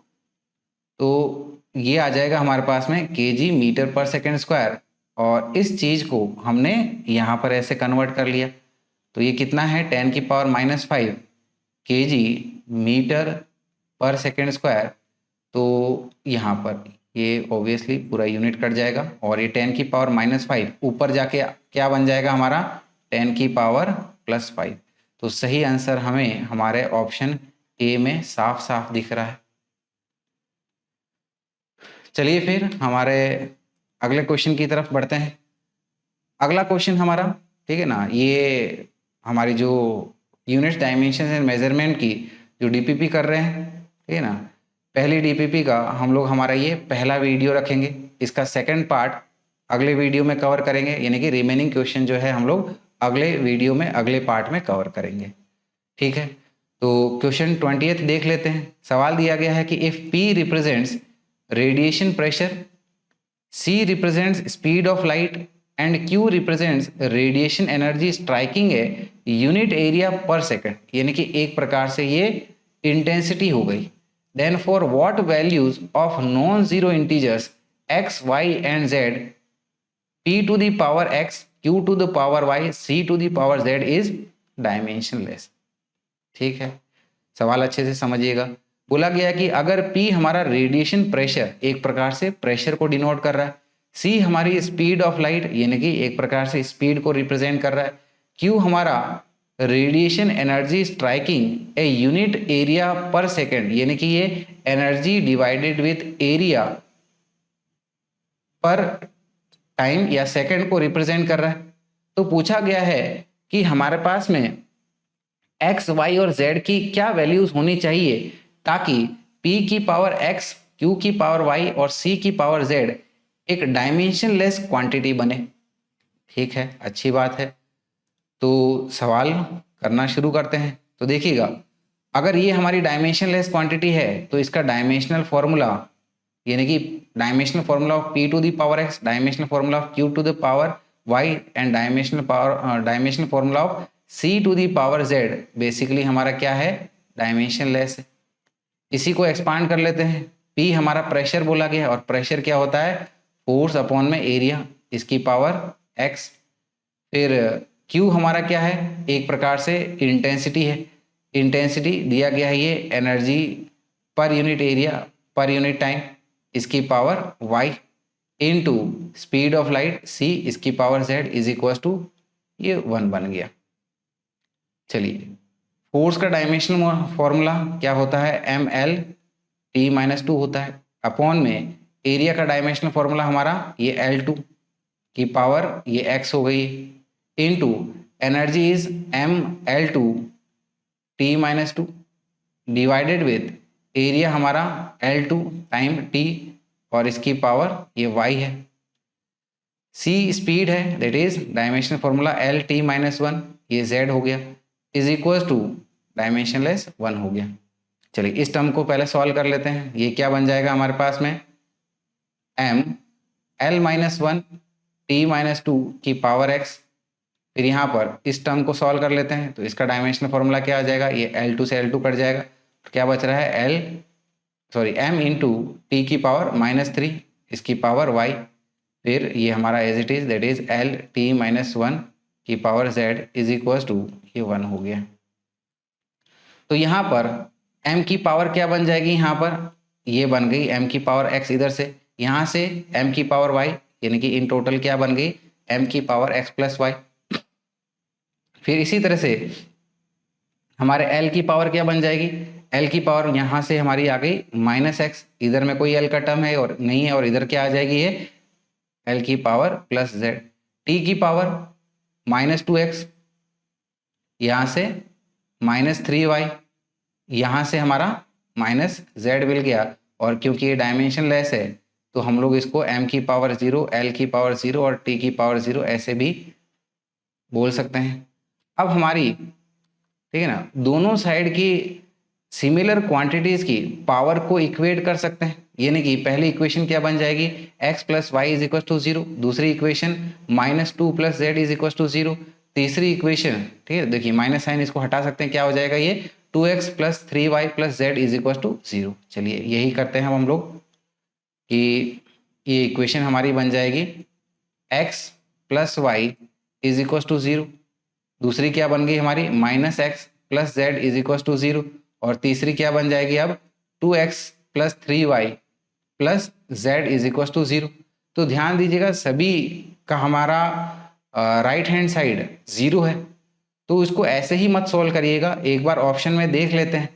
A: तो ये आ जाएगा हमारे पास में KG metre per second square, और इस चीज को हमने यहाँ पर ऐसे कन्वर्ट कर लिया। तो ये कितना है 10⁻5 KG metre per second square. तो यहाँ पर ये ऑब्वियसली पूरा यूनिट कट जाएगा, और ये 10⁻5 ऊपर जाके क्या बन जाएगा हमारा 10⁻+5। तो सही आंसर हमें हमारे ऑप्शन ए में साफ साफ दिख रहा है। चलिए फिर हमारे अगले क्वेश्चन की तरफ बढ़ते हैं। अगला क्वेश्चन हमारा, ठीक है ना, ये हमारी जो यूनिट डायमेंशन एंड मेजरमेंट की जो डीपीपी कर रहे हैं, ठीक है ना, पहली डीपीपी का हम लोग हमारा ये पहला वीडियो रखेंगे। इसका सेकंड पार्ट अगले वीडियो में कवर करेंगे, यानी कि रिमेनिंग क्वेश्चन जो है हम लोग अगले वीडियो में अगले पार्ट में कवर करेंगे। ठीक है, तो क्वेश्चन 20th देख लेते हैं। सवाल दिया गया है कि if P represents radiation pressure, C represents speed of light and Q represents radiation energy striking a unit area per second, यानी कि एक प्रकार से ये इंटेंसिटी हो गई. Then for what values of non-zero integers x, y and z, p to the power x, q to the power y, c to the power z is dimensionless. ठीक है, सवाल अच्छे से समझिएगा. बोला गया कि अगर P हमारा रेडिएशन प्रेशर, एक प्रकार से प्रेशर को डिनोट कर रहा है, C हमारी स्पीड ऑफ लाइट यानी कि एक प्रकार से स्पीड को रिप्रेजेंट कर रहा है, Q हमारा radiation energy striking a unit area पर सेकेंड यानी कि ये एनर्जी डिवाइडेड विथ एरिया पर टाइम या सेकेंड को रिप्रेजेंट कर रहा है. तो पूछा गया है कि हमारे पास में x, y और z की क्या वैल्यूज होनी चाहिए ताकि p की पावर x, q की पावर y और c की पावर z एक डायमेंशनलेस क्वांटिटी बने. ठीक है, अच्छी बात है. तो सवाल करना शुरू करते हैं. तो देखिएगा, अगर ये हमारी डायमेंशनलेस क्वांटिटी है तो इसका डायमेंशनल फॉर्मूला यानी कि dimensional formula of p to the power x, dimensional formula of q to the power y and dimensional formula of c to the power z basically हमारा क्या है, डायमेंशनलेस है. इसी को एक्सपांड कर लेते हैं. P हमारा प्रेशर बोला गया और प्रेशर क्या होता है, फोर्स अपॉन में एरिया, इसकी पावर x. फिर Q हमारा क्या है, एक प्रकार से इंटेंसिटी है. इंटेंसिटी दिया गया है ये energy per unit area per unit time, इसकी power y into speed of light c, इसकी power z is equal to ये 1 बन गया. चलिए, फोर्स का डायमेंशनल फॉर्मूला क्या होता है, mL(T-2) होता है, अपॉन में एरिया का डायमेंशनल फॉर्मूला हमारा ये L2 की पावर ये x हो गई, into energy is mL2(T-2) divided with area हमारा L2 टाइम T और इसकी पावर ये y है. c स्पीड है, that is dimensional formula L(T-1), ये z हो गया, इज इक्वल टू डायमेंशनलेस 1 हो गया. चलिए इस टर्म को पहले सॉल्व कर लेते हैं. ये क्या बन जाएगा हमारे पास में, mL-1 T-2 की पावर x. फिर यहाँ पर इस टर्म को सॉल्व कर लेते हैं तो इसका डायमेंशनल फॉर्मूला क्या आ जाएगा, ये L2 से L2 कट जाएगा, तो क्या बच रहा है m इंटू टी की पावर -3, इसकी पावर y. फिर ये हमारा as it is, that is L(T-1) की power z is equal to ये 1 हो गया. तो यहाँ पर m की पावर क्या बन जाएगी, यहाँ पर ये बन गई m की पावर x, इधर से यहाँ से m की पावर y यानी कि इन टोटल क्या बन गई, m की पावर x प्लस y. फिर इसी तरह से हमारे l की पावर क्या बन जाएगी, l की पावर यहाँ से हमारी आ गई -x, इधर में कोई l का टर्म है और नहीं है, और इधर क्या आ जाएगी ये l की पावर प्लस z. t की पावर -2x, यहाँ से -3y, यहाँ से हमारा -z मिल गया. और क्योंकि ये डायमेंशनलेस है तो हम लोग इसको m की पावर 0, l की पावर 0 और t की पावर 0 ऐसे भी बोल सकते हैं. अब हमारी, ठीक है ना, दोनों साइड की सिमिलर क्वांटिटीज की पावर को इक्वेट कर सकते हैं. यानी कि पहली इक्वेशन क्या बन जाएगी, x plus Y is equal to 0, दूसरी equation -2 plus z is equal to 0, तीसरी इक्वेशन, ठीक है, देखिए माइनस साइन इसको हटा सकते हैं, क्या हो जाएगा ये 2x plus 3y plus z is equal to 0. चलिए यही करते हैं हम लोग कि ये इक्वेशन हमारी बन जाएगी x plus Y is equal to 0, दूसरी क्या बन गई हमारी -x plus z is equal to 0, और तीसरी क्या बन जाएगी अब 2x plus 3y plus z is equal to 0. तो ध्यान दीजिएगा सभी का हमारा राइट हैंड साइड 0 है, तो इसको ऐसे ही मत सॉल्व करिएगा. एक बार ऑप्शन में देख लेते हैं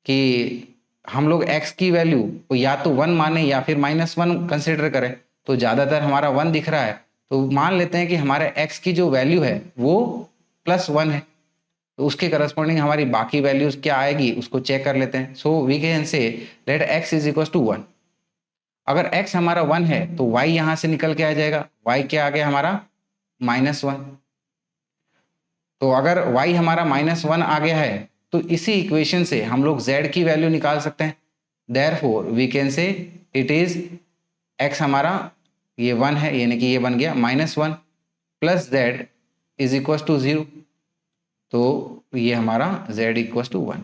A: कि हम लोग x की वैल्यू को या तो 1 माने या फिर -1 कंसिडर करें. तो ज़्यादातर हमारा 1 दिख रहा है, तो मान लेते हैं कि हमारे x की जो वैल्यू है वो +1 है, तो उसके करस्पॉन्डिंग हमारी बाकी वैल्यूज क्या आएगी उसको चेक कर लेते हैं. So we can say let x is equal to 1. अगर x हमारा 1 है तो y यहाँ से निकल के आ जाएगा, y क्या आ गया हमारा -1. तो अगर y हमारा -1 आ गया है तो इसी इक्वेशन से हम लोग z की वैल्यू निकाल सकते हैं. Therefore we can say it is x हमारा ये 1 है, यानी कि ये बन गया -1 plus z is equal to 0, तो ये हमारा z इक्वल टू 1,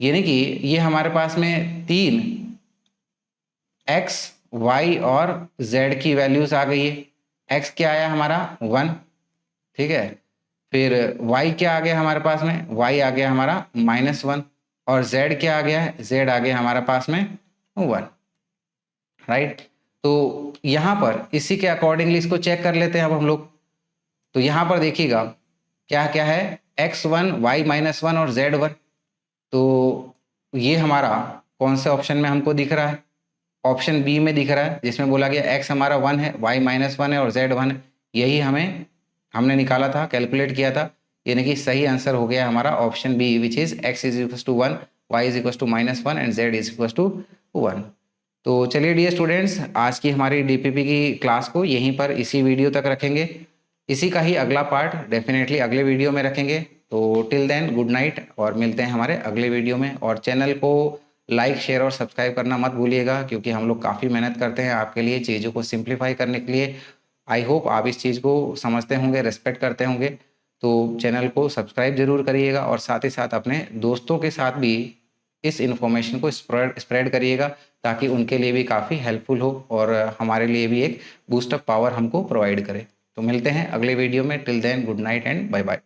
A: यानी कि ये हमारे पास में 3 x, y और z की वैल्यूज आ गई है। x क्या आया हमारा 1, ठीक है, फिर y क्या आ गया हमारे पास में, y आ गया हमारा -1 और z क्या आ गया है, z आ गया हमारे पास में 1, राइट। तो यहाँ पर इसी के अकॉर्डिंगली इसको चेक कर लेते हैं अब हम लोग। तो यहाँ पर देखिएगा क्या क्या है, x1, y-1 और z1। तो ये हमारा कौन से ऑप्शन में हमको दिख रहा है, ऑप्शन बी में दिख रहा है, जिसमें बोला गया x हमारा 1 है, y-1 है और z 1 है। यही हमने निकाला था, कैलकुलेट किया था, यानी कि सही आंसर हो गया हमारा option B, which is x is equal to 1, y is equal to -1 and z is equal to 1। तो चलिए डियर स्टूडेंट्स, आज की हमारी डीपीपी की क्लास को यहीं पर इसी वीडियो तक रखेंगे। इसी का ही अगला पार्ट डेफिनेटली अगले वीडियो में रखेंगे। तो टिल देन गुड नाइट, और मिलते हैं हमारे अगले वीडियो में। और चैनल को लाइक, शेयर और सब्सक्राइब करना मत भूलिएगा, क्योंकि हम लोग काफ़ी मेहनत करते हैं आपके लिए, चीज़ों को सिंप्लीफाई करने के लिए। आई होप आप इस चीज़ को समझते होंगे, रिस्पेक्ट करते होंगे। तो चैनल को सब्सक्राइब जरूर करिएगा, और साथ ही साथ अपने दोस्तों के साथ भी इस इन्फॉर्मेशन को स्प्रेड करिएगा, ताकि उनके लिए भी काफ़ी हेल्पफुल हो और हमारे लिए भी एक बूस्टअप पावर हमको प्रोवाइड करे। तो मिलते हैं अगले वीडियो में। Till then good night and bye bye.